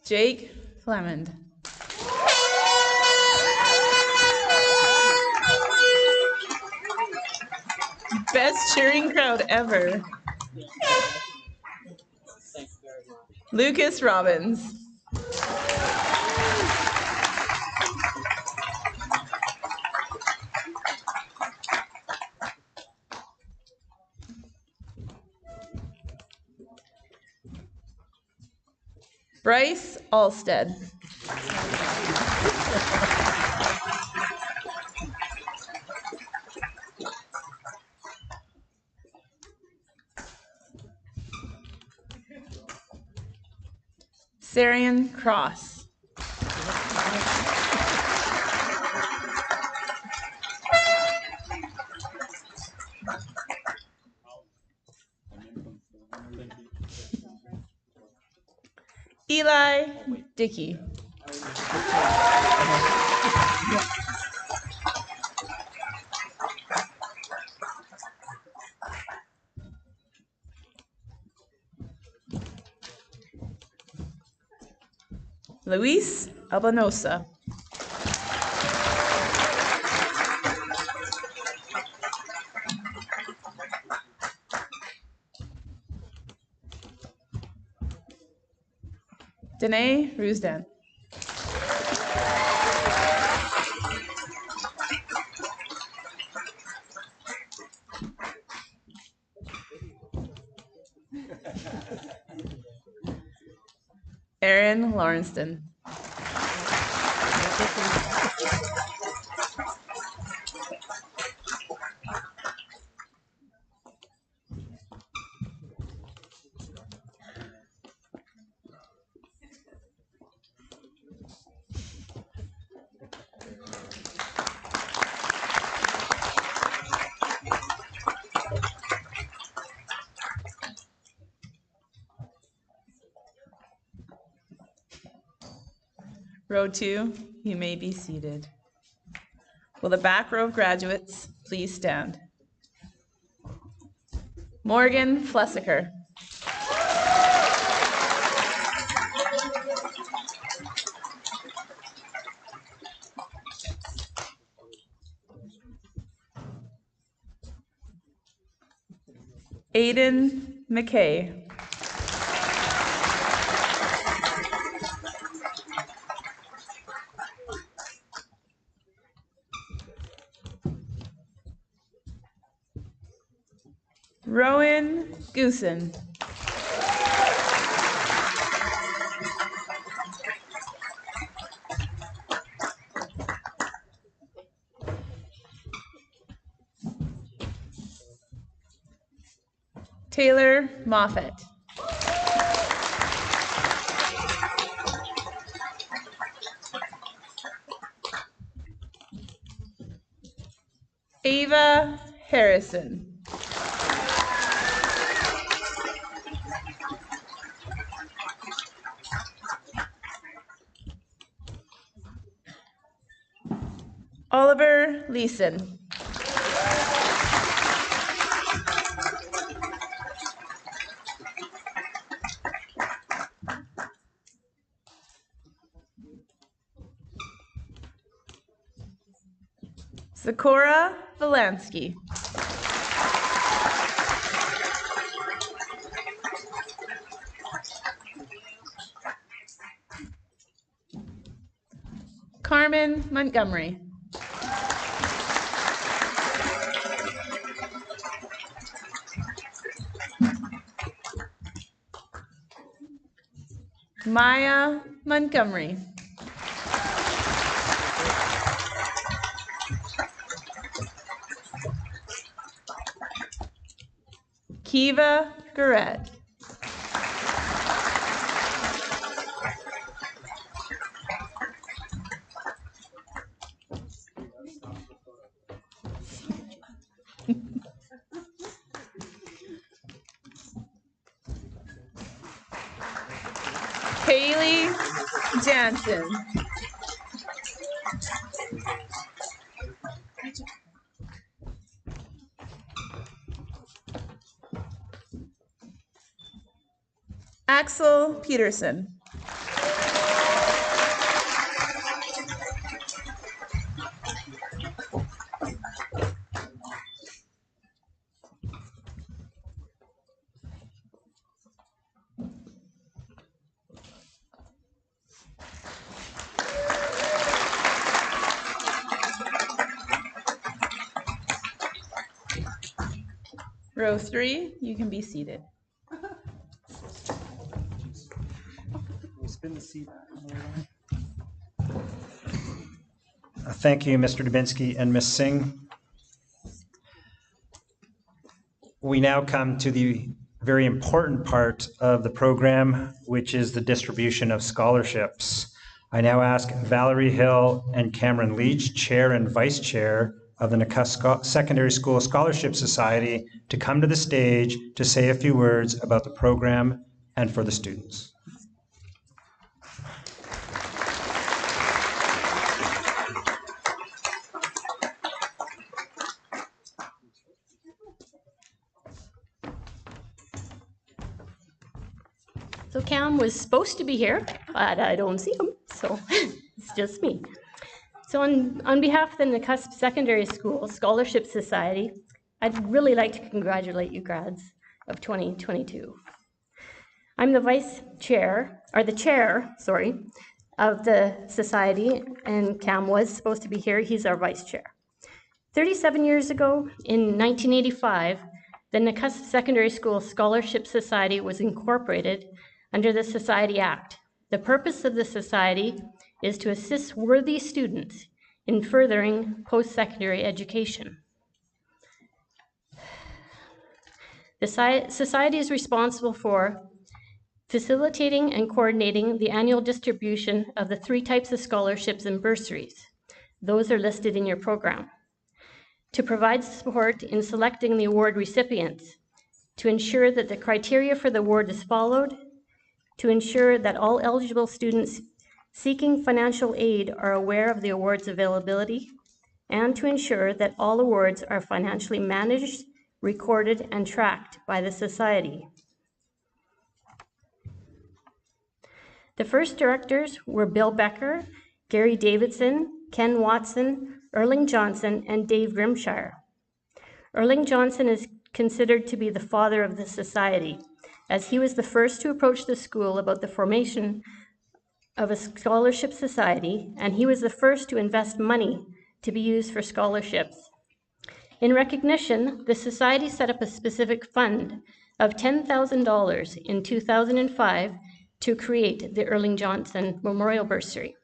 F: Jake Flemond. Best cheering crowd ever. Lucas Robbins. Bryce Alstead. Sarian Cross. Eli Dickey. Luis Albanosa. Danae Rusdan. Aaron Lawrenceston. Row 2, you may be seated. Will the back row of graduates please stand? Morgan Flessiker. Aiden McKay. Rowan Goosen. Taylor Moffett. Ava Harrison. Oliver Leeson. Sakura Volansky. Carmen Montgomery. Maya Montgomery. Kiva Garrett. Haley Jansen. Axel Peterson. Row 3, you can be seated.
A: Thank you, Mr. Dubinsky and Ms. Singh. We now come to the very important part of the program, which is the distribution of scholarships. I now ask Valerie Hill and Cameron Leach, Chair and Vice Chair of the Nakusp Secondary School Scholarship Society, to come to the stage to say a few words about the program and for the students.
G: So Cam was supposed to be here, but I don't see him, so it's just me. So on behalf of the Nakusp Secondary School Scholarship Society, I'd really like to congratulate you grads of 2022. I'm the chair of the society, and Cam was supposed to be here. He's our vice chair. 37 years ago, in 1985, the Nakusp Secondary School Scholarship Society was incorporated under the Society Act. The purpose of the society is to assist worthy students in furthering post-secondary education. The society is responsible for facilitating and coordinating the annual distribution of the 3 types of scholarships and bursaries. Those are listed in your program. To provide support in selecting the award recipients, to ensure that the criteria for the award is followed, to ensure that all eligible students seeking financial aid are aware of the award's availability, and to ensure that all awards are financially managed, recorded, and tracked by the society. The first directors were Bill Becker, Gary Davidson, Ken Watson, Erling Johnson, and Dave Grimshire. Erling Johnson is considered to be the father of the society, as he was the first to approach the school about the formation of a scholarship society, and he was the first to invest money to be used for scholarships. In recognition, the society set up a specific fund of $10,000 in 2005 to create the Erling Johnson Memorial Bursary.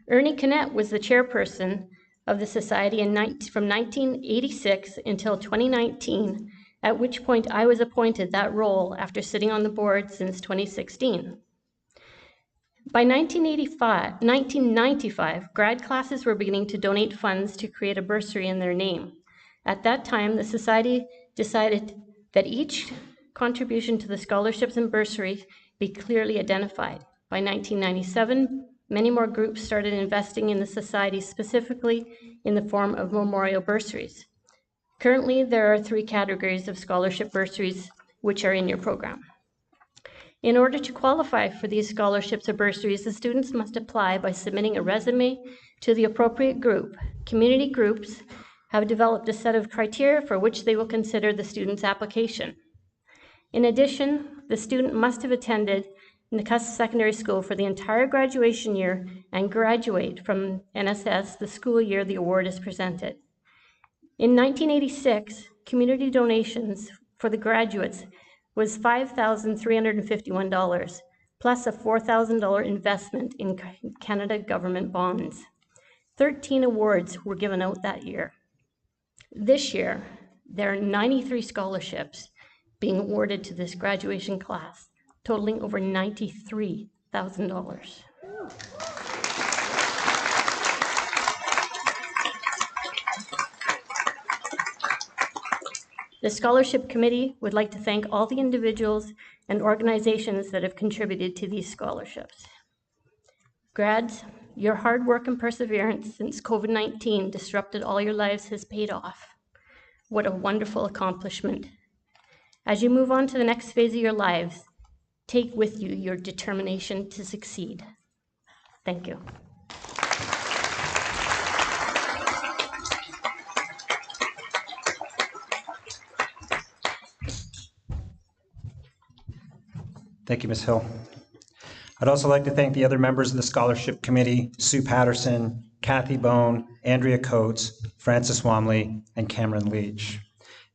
G: Ernie Kennett was the chairperson of the society from 1986 until 2019, at which point I was appointed that role after sitting on the board since 2016. By 1995, grad classes were beginning to donate funds to create a bursary in their name. At that time, the society decided that each contribution to the scholarships and bursaries be clearly identified. By 1997, many more groups started investing in the society, specifically in the form of memorial bursaries. Currently, there are 3 categories of scholarship bursaries which are in your program. In order to qualify for these scholarships or bursaries, the students must apply by submitting a resume to the appropriate group. Community groups have developed a set of criteria for which they will consider the student's application. In addition, the student must have attended Nakusp Secondary School for the entire graduation year and graduate from NSS the school year the award is presented. In 1986, community donations for the graduates was $5,351, plus a $4,000 investment in Canada government bonds. 13 awards were given out that year. This year, there are 93 scholarships being awarded to this graduation class, totaling over $93,000. The Scholarship Committee would like to thank all the individuals and organizations that have contributed to these scholarships. Grads, your hard work and perseverance since COVID-19 disrupted all your lives has paid off. What a wonderful accomplishment. As you move on to the next phase of your lives, take with you your determination to succeed. Thank you.
A: Thank you, Ms. Hill. I'd also like to thank the other members of the Scholarship Committee, Sue Patterson, Kathy Bone, Andrea Coates, Francis Wamley, and Cameron Leach.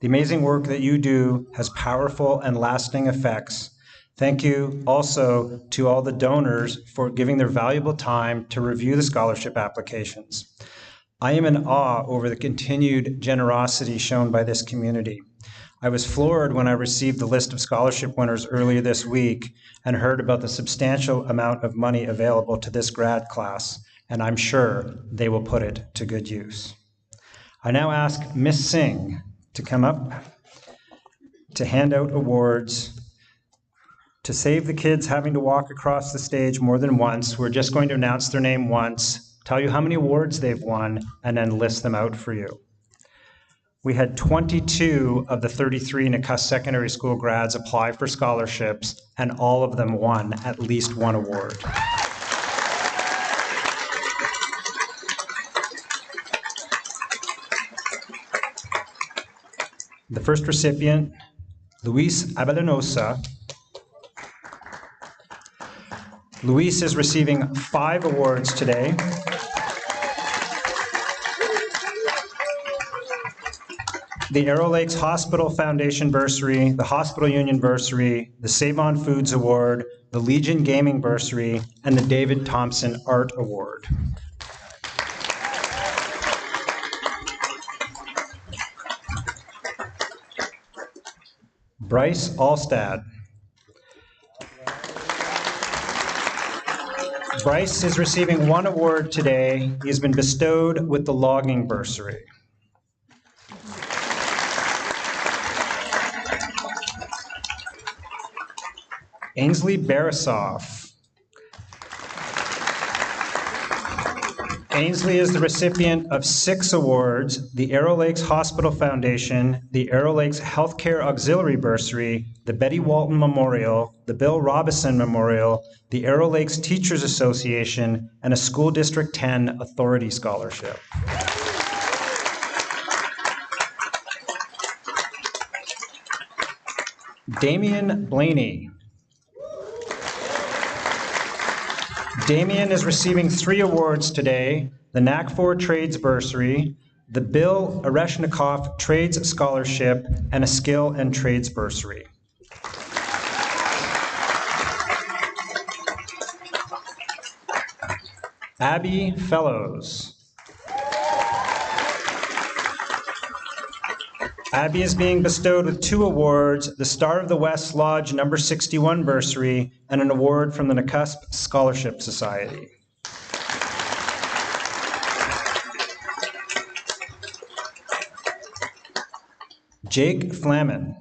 A: The amazing work that you do has powerful and lasting effects. Thank you also to all the donors for giving their valuable time to review the scholarship applications. I am in awe over the continued generosity shown by this community. I was floored when I received the list of scholarship winners earlier this week and heard about the substantial amount of money available to this grad class, and I'm sure they will put it to good use. I now ask Ms. Singh to come up to hand out awards. To save the kids having to walk across the stage more than once, we're just going to announce their name once, tell you how many awards they've won, and then list them out for you. We had 22 of the 33 Nakusp Secondary School grads apply for scholarships, and all of them won at least one award. The first recipient, Luis Abelinosa. Luis is receiving 5 awards today. The Arrow Lakes Hospital Foundation Bursary, the Hospital Union Bursary, the Save On Foods Award, the Legion Gaming Bursary, and the David Thompson Art Award. Bryce Alstad. Bryce is receiving 1 award today. He has been bestowed with the Logging Bursary. Ainsley Barasoff. Ainsley is the recipient of 6 awards: the Arrow Lakes Hospital Foundation, the Arrow Lakes Healthcare Auxiliary Bursary, the Betty Walton Memorial, the Bill Robison Memorial, the Arrow Lakes Teachers Association, and a School District 10 Authority Scholarship. Damian Blaney. Damian is receiving 3 awards today: the NAC4 Trades Bursary, the Bill Oreshnikov Trades Scholarship, and a Skill and Trades Bursary. Abby Fellows. Abby is being bestowed with 2 awards, the Star of the West Lodge No. 61 Bursary, and an award from the Nakusp Scholarship Society. Jake Flamin.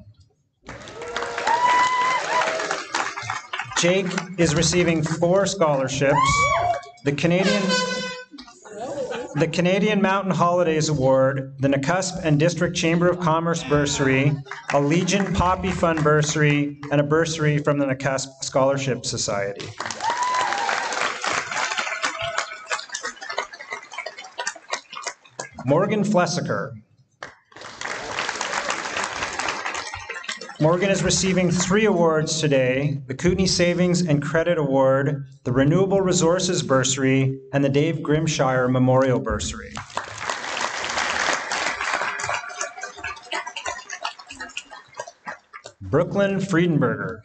A: Jake is receiving 4 scholarships: the Canadian Mountain Holidays Award, the Nakusp and District Chamber of Commerce Bursary, a Legion Poppy Fund Bursary, and a bursary from the Nakusp Scholarship Society. Morgan Flessiker. Morgan is receiving 3 awards today: the Kootenai Savings and Credit Award, the Renewable Resources Bursary, and the Dave Grimshire Memorial Bursary. Brooklyn Friedenberger.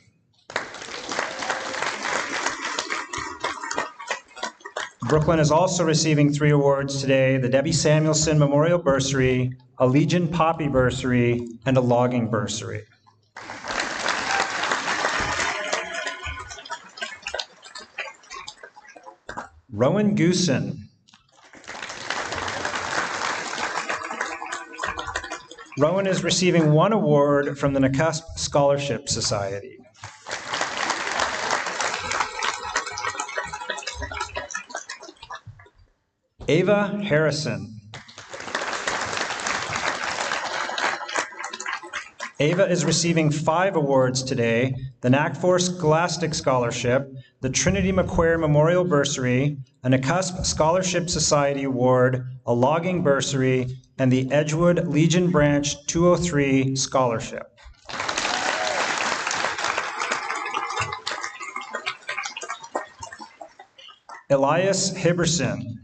A: Brooklyn is also receiving 3 awards today: the Debbie Samuelson Memorial Bursary, a Legion Poppy Bursary, and a Logging Bursary. Rowan Goosen. Rowan is receiving 1 award from the Nakusp Scholarship Society. Ava Harrison. Ava is receiving 5 awards today: the NAC4 Scholastic Scholarship, the Trinity McQuare Memorial Bursary, a Nakusp Scholarship Society Award, a Logging Bursary, and the Edgewood Legion Branch 203 Scholarship. Elias Hiberson.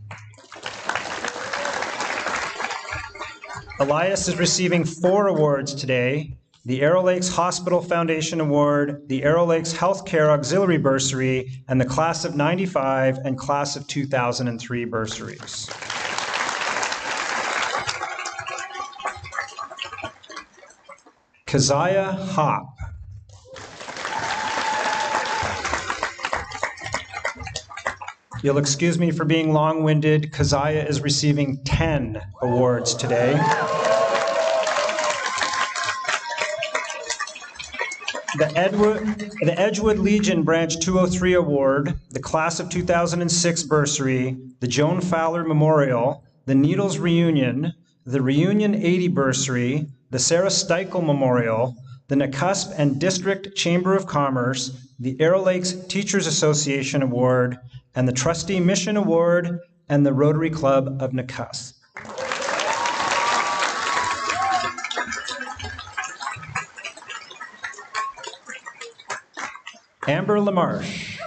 A: Elias is receiving 4 awards today: the Arrow Lakes Hospital Foundation Award, the Arrow Lakes Healthcare Auxiliary Bursary, and the Class of '95 and Class of 2003 bursaries. Keziah Hopp. You'll excuse me for being long-winded. Keziah is receiving 10 awards today. The Edgewood Legion Branch 203 Award, the Class of 2006 Bursary, the Joan Fowler Memorial, the Needles Reunion, the Reunion 80 Bursary, the Sarah Steichel Memorial, the Nakusp and District Chamber of Commerce, the Arrow Lakes Teachers Association Award, and the Trustee Mission Award, and the Rotary Club of Nakusp. Amber LaMarche.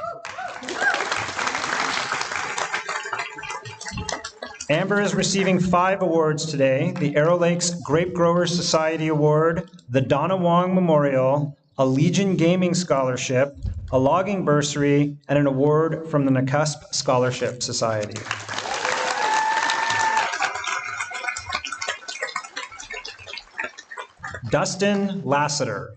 A: Amber is receiving 5 awards today: the Arrow Lakes Grape Growers Society Award, the Donna Wong Memorial, a Legion Gaming Scholarship, a Logging Bursary, and an award from the Nakusp Scholarship Society. Dustin Lassiter.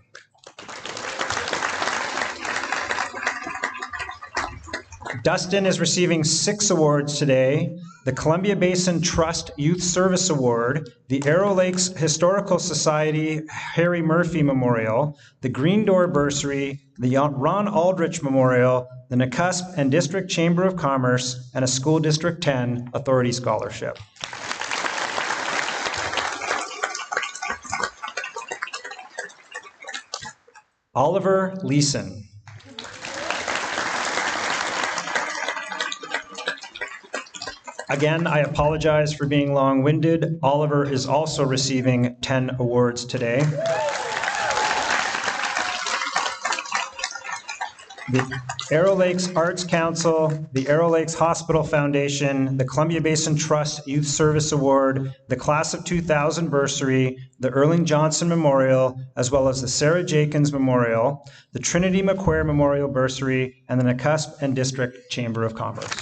A: Dustin is receiving 6 awards today: the Columbia Basin Trust Youth Service Award, the Arrow Lakes Historical Society Harry Murphy Memorial, the Green Door Bursary, the Ron Aldrich Memorial, the Nakusp and District Chamber of Commerce, and a School District 10 Authority Scholarship. Oliver Leeson. Again, I apologize for being long-winded. Oliver is also receiving 10 awards today. the Arrow Lakes Arts Council, the Arrow Lakes Hospital Foundation, the Columbia Basin Trust Youth Service Award, the Class of 2000 Bursary, the Erling Johnson Memorial, as well as the Sarah Jakins Memorial, the Trinity McQuare Memorial Bursary, and the Nakusp and District Chamber of Commerce.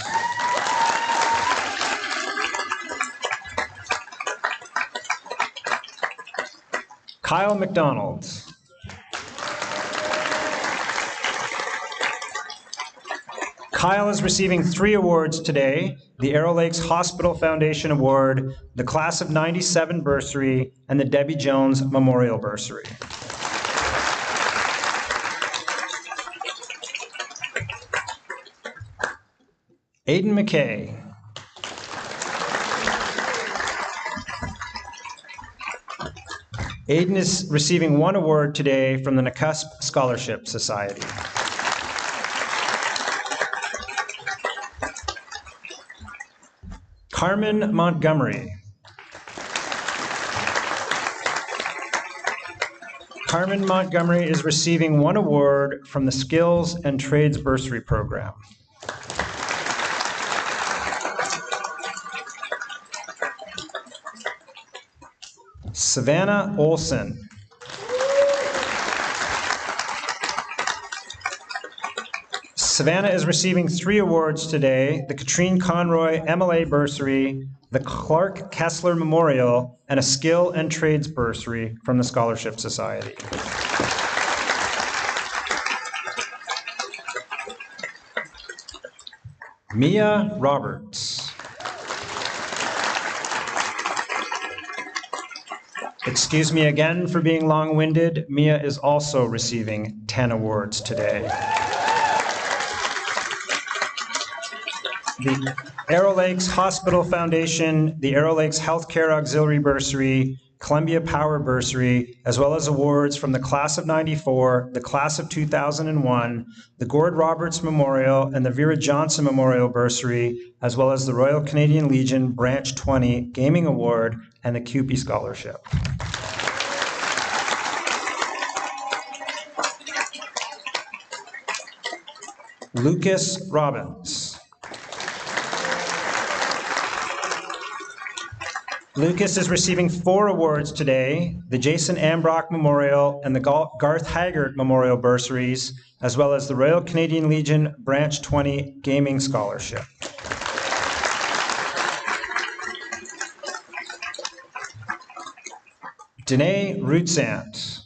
A: Kyle McDonald. Kyle is receiving 3 awards today: the Arrow Lakes Hospital Foundation Award, the Class of 97 Bursary, and the Debbie Jones Memorial Bursary. Aiden McKay. Aiden is receiving 1 award today from the Nakusp Scholarship Society. Carmen Montgomery. Carmen Montgomery is receiving 1 award from the Skills and Trades Bursary Program. Savannah Olson. Savannah is receiving 3 awards today: the Katrine Conroy MLA Bursary, the Clark Kessler Memorial, and a Skill and Trades Bursary from the Scholarship Society. Mia Roberts. Excuse me again for being long-winded. Mia is also receiving 10 awards today. The Arrow Lakes Hospital Foundation, the Arrow Lakes Healthcare Auxiliary Bursary, Columbia Power Bursary, as well as awards from the Class of 94, the Class of 2001, the Gord Roberts Memorial, and the Vera Johnson Memorial Bursary, as well as the Royal Canadian Legion Branch 20 Gaming Award and the CUPE Scholarship. Lucas Robbins. Lucas is receiving 4 awards today: the Jason Ambrock Memorial and the Garth Haggart Memorial Bursaries, as well as the Royal Canadian Legion Branch 20 Gaming Scholarship. Danae Rutsant.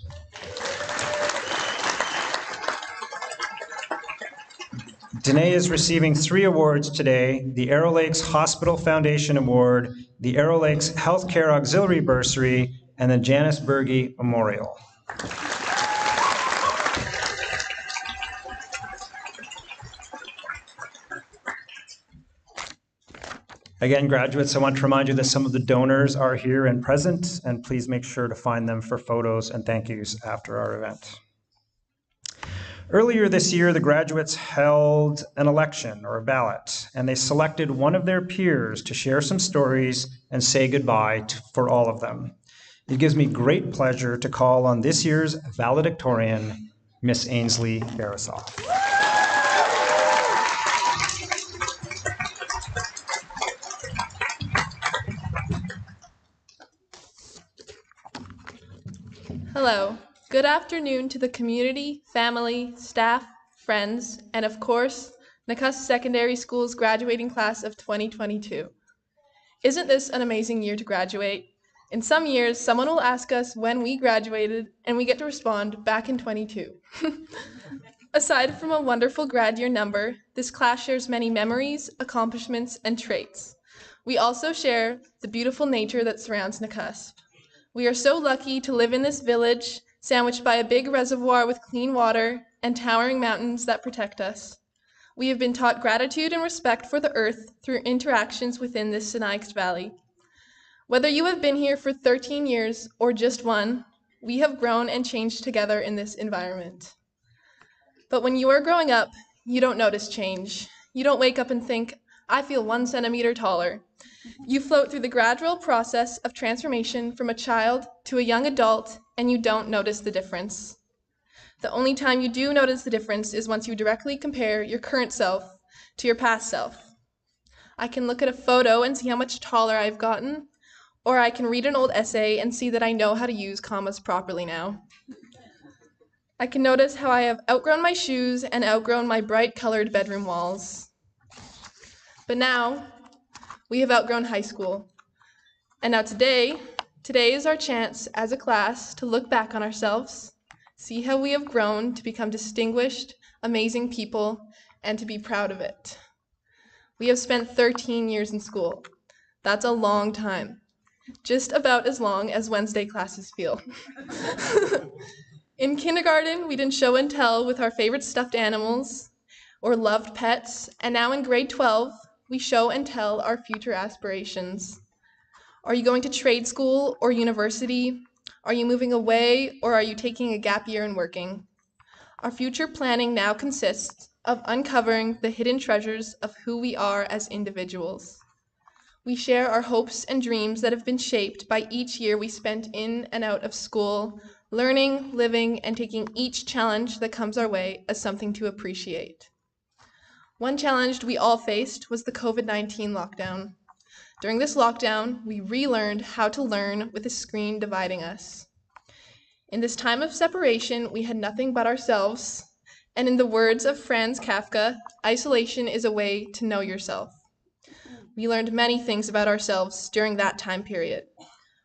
A: Danae is receiving 3 awards today: the Arrow Lakes Hospital Foundation Award, the Arrow Lakes Healthcare Auxiliary Bursary, and the Janice Berge Memorial. Again, graduates, I want to remind you that some of the donors are here and present, and please make sure to find them for photos and thank yous after our event. Earlier this year, the graduates held an election or a ballot, and they selected one of their peers to share some stories and say goodbye for all of them. It gives me great pleasure to call on this year's valedictorian, Miss Ainsley Barasoff.
H: Hello. Good afternoon to the community, family, staff, friends, and of course, Nakusp Secondary School's graduating class of 2022. Isn't this an amazing year to graduate? In some years, someone will ask us when we graduated, and we get to respond back in 22. Aside from a wonderful grad year number, this class shares many memories, accomplishments, and traits. We also share the beautiful nature that surrounds Nakusp. We are so lucky to live in this village, sandwiched by a big reservoir with clean water and towering mountains that protect us. We have been taught gratitude and respect for the earth through interactions within this Sinixt Valley. Whether you have been here for 13 years or just 1, we have grown and changed together in this environment. But when you are growing up, you don't notice change. You don't wake up and think, I feel 1 centimeter taller. You float through the gradual process of transformation from a child to a young adult, and you don't notice the difference. The only time you do notice the difference is once you directly compare your current self to your past self. I can look at a photo and see how much taller I've gotten, or I can read an old essay and see that I know how to use commas properly now. I can notice how I have outgrown my shoes and outgrown my bright colored bedroom walls. But now, we have outgrown high school. And now today is our chance as a class to look back on ourselves, see how we have grown to become distinguished, amazing people, and to be proud of it. We have spent 13 years in school. That's a long time. Just about as long as Wednesday classes feel. In kindergarten, we didn't show and tell with our favorite stuffed animals or loved pets, and now in grade 12, we show and tell our future aspirations. Are you going to trade school or university? Are you moving away, or are you taking a gap year and working? Our future planning now consists of uncovering the hidden treasures of who we are as individuals. We share our hopes and dreams that have been shaped by each year we spent in and out of school, learning, living, and taking each challenge that comes our way as something to appreciate. One challenge we all faced was the COVID-19 lockdown. During this lockdown, we relearned how to learn with a screen dividing us. In this time of separation, we had nothing but ourselves, and in the words of Franz Kafka, isolation is a way to know yourself. We learned many things about ourselves during that time period.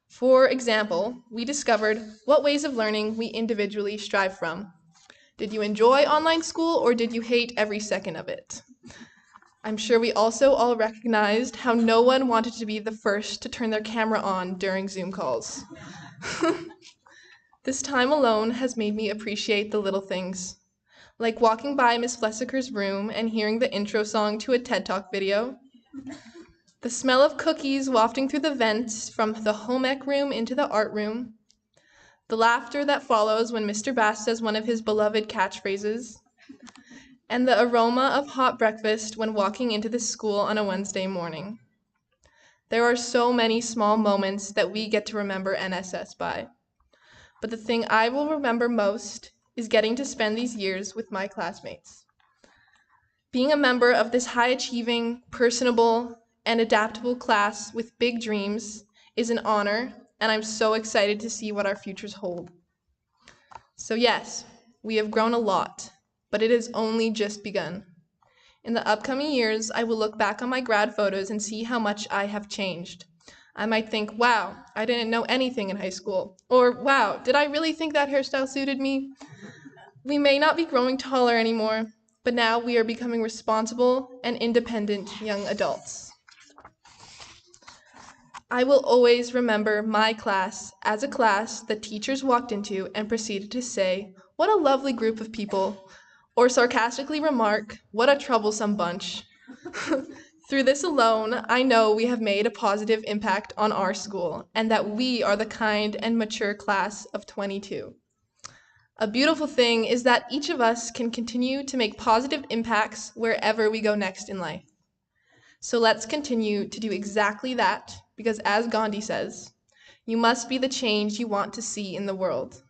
H: For example, we discovered what ways of learning we individually strive from. Did you enjoy online school, or did you hate every second of it? I'm sure we also all recognized how no one wanted to be the first to turn their camera on during Zoom calls. This time alone has made me appreciate the little things, like walking by Miss Flessiker's room and hearing the intro song to a TED Talk video, the smell of cookies wafting through the vents from the home ec room into the art room, the laughter that follows when Mr. Bass says one of his beloved catchphrases, and the aroma of hot breakfast when walking into the school on a Wednesday morning. There are so many small moments that we get to remember NSS by. But the thing I will remember most is getting to spend these years with my classmates. Being a member of this high-achieving, personable, and adaptable class with big dreams is an honor, and I'm so excited to see what our futures hold. So yes, we have grown a lot, but it has only just begun. In the upcoming years, I will look back on my grad photos and see how much I have changed. I might think, wow, I didn't know anything in high school. Or, wow, did I really think that hairstyle suited me? We may not be growing taller anymore, but now we are becoming responsible and independent young adults. I will always remember my class as a class that teachers walked into and proceeded to say, "What a lovely group of people," or sarcastically remark, "What a troublesome bunch." Through this alone, I know we have made a positive impact on our school, and that we are the kind and mature class of 22. A beautiful thing is that each of us can continue to make positive impacts wherever we go next in life. So let's continue to do exactly that, because as Gandhi says, you must be the change you want to see in the world.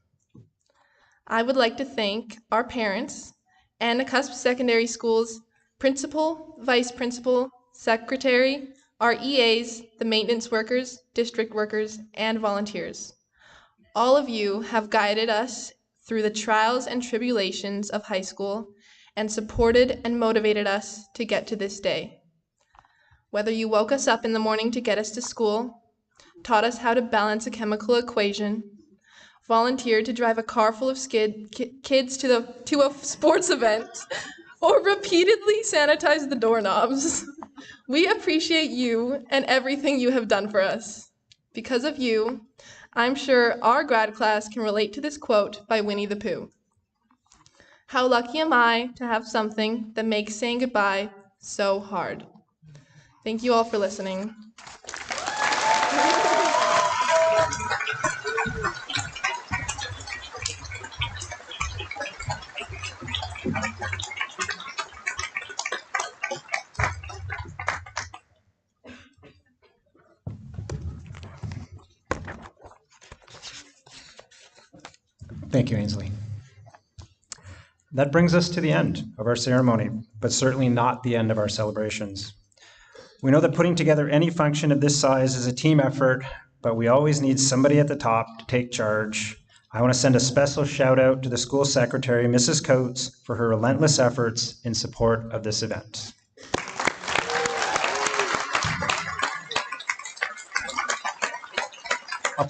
H: I would like to thank our parents and Nakusp Secondary School's principal, vice principal, secretary, our EAs, the maintenance workers, district workers, and volunteers. All of you have guided us through the trials and tribulations of high school and supported and motivated us to get to this day. Whether you woke us up in the morning to get us to school, taught us how to balance a chemical equation, volunteered to drive a car full of kids to a sports event, or repeatedly sanitized the doorknobs, we appreciate you and everything you have done for us. Because of you, I'm sure our grad class can relate to this quote by Winnie the Pooh. How lucky am I to have something that makes saying goodbye so hard. Thank you all for listening.
A: Thank you, Ainsley. That brings us to the end of our ceremony, but certainly not the end of our celebrations. We know that putting together any function of this size is a team effort, but we always need somebody at the top to take charge. I want to send a special shout out to the school secretary, Mrs. Coates, for her relentless efforts in support of this event. A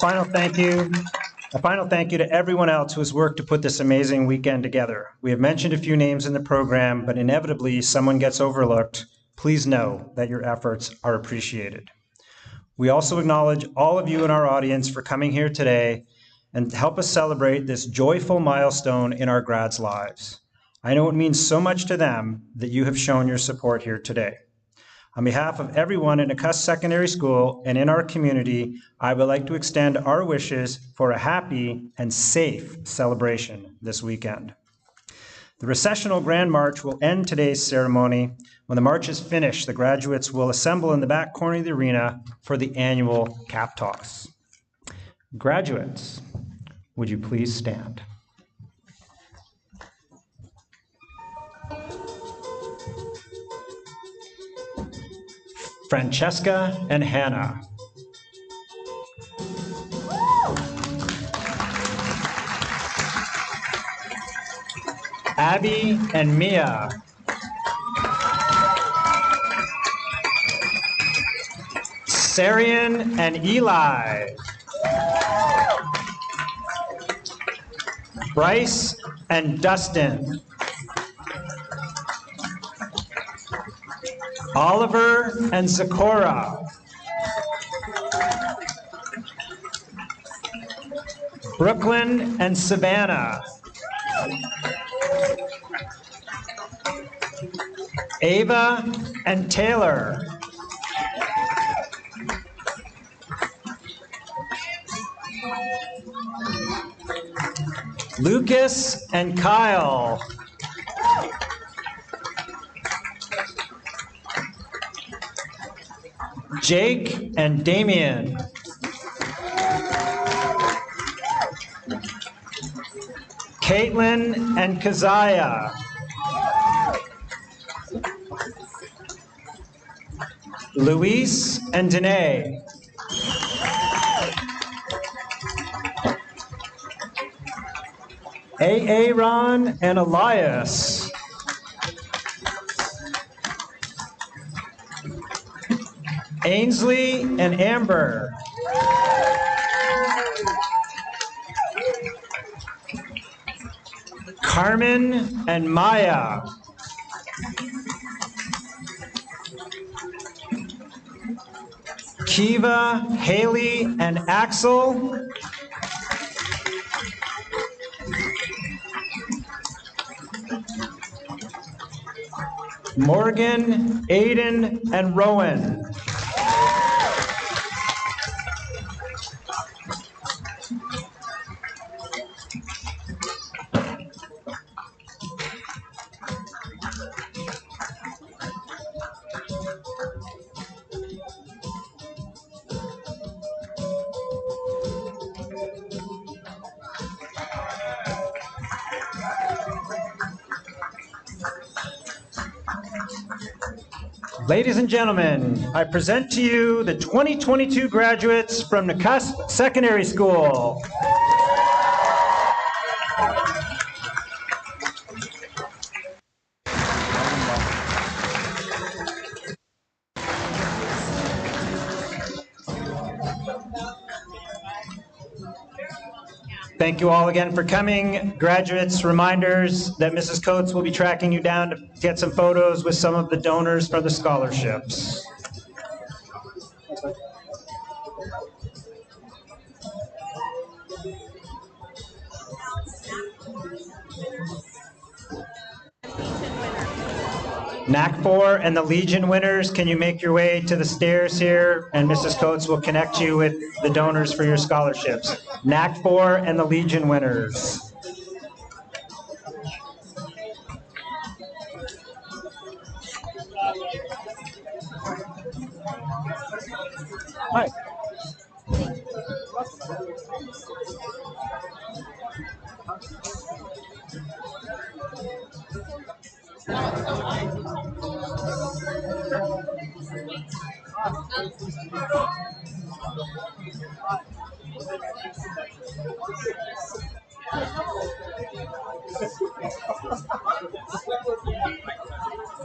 A: final thank you to everyone else who has worked to put this amazing weekend together. We have mentioned a few names in the program, but inevitably someone gets overlooked. Please know that your efforts are appreciated. We also acknowledge all of you in our audience for coming here today and help us celebrate this joyful milestone in our grads' lives. I know it means so much to them that you have shown your support here today. On behalf of everyone at Nakusp Secondary School and in our community, I would like to extend our wishes for a happy and safe celebration this weekend. The recessional Grand March will end today's ceremony. When the march is finished, the graduates will assemble in the back corner of the arena for the annual cap toss. Graduates, would you please stand? Francesca and Hannah. Abby and Mia. Sarian and Eli. Bryce and Dustin. Oliver and Zachora. Brooklyn and Savannah. Ava and Taylor. Lucas and Kyle. Jake and Damien. Caitlin and Keziah. Luis and Danae. Aaron and Elias. Ainsley and Amber. Carmen and Maya. Kiva, Haley, and Axel. Morgan, Aiden, and Rowan. Ladies and gentlemen, I present to you the 2022 graduates from Nakusp Secondary School. Thank you all again for coming. Graduates, reminders that Mrs. Coates will be tracking you down to get some photos with some of the donors for the scholarships. NAC4 and the Legion winners, can you make your way to the stairs here? And Mrs. Coates will connect you with the donors for your scholarships. NAC4 and the Legion winners. Hi.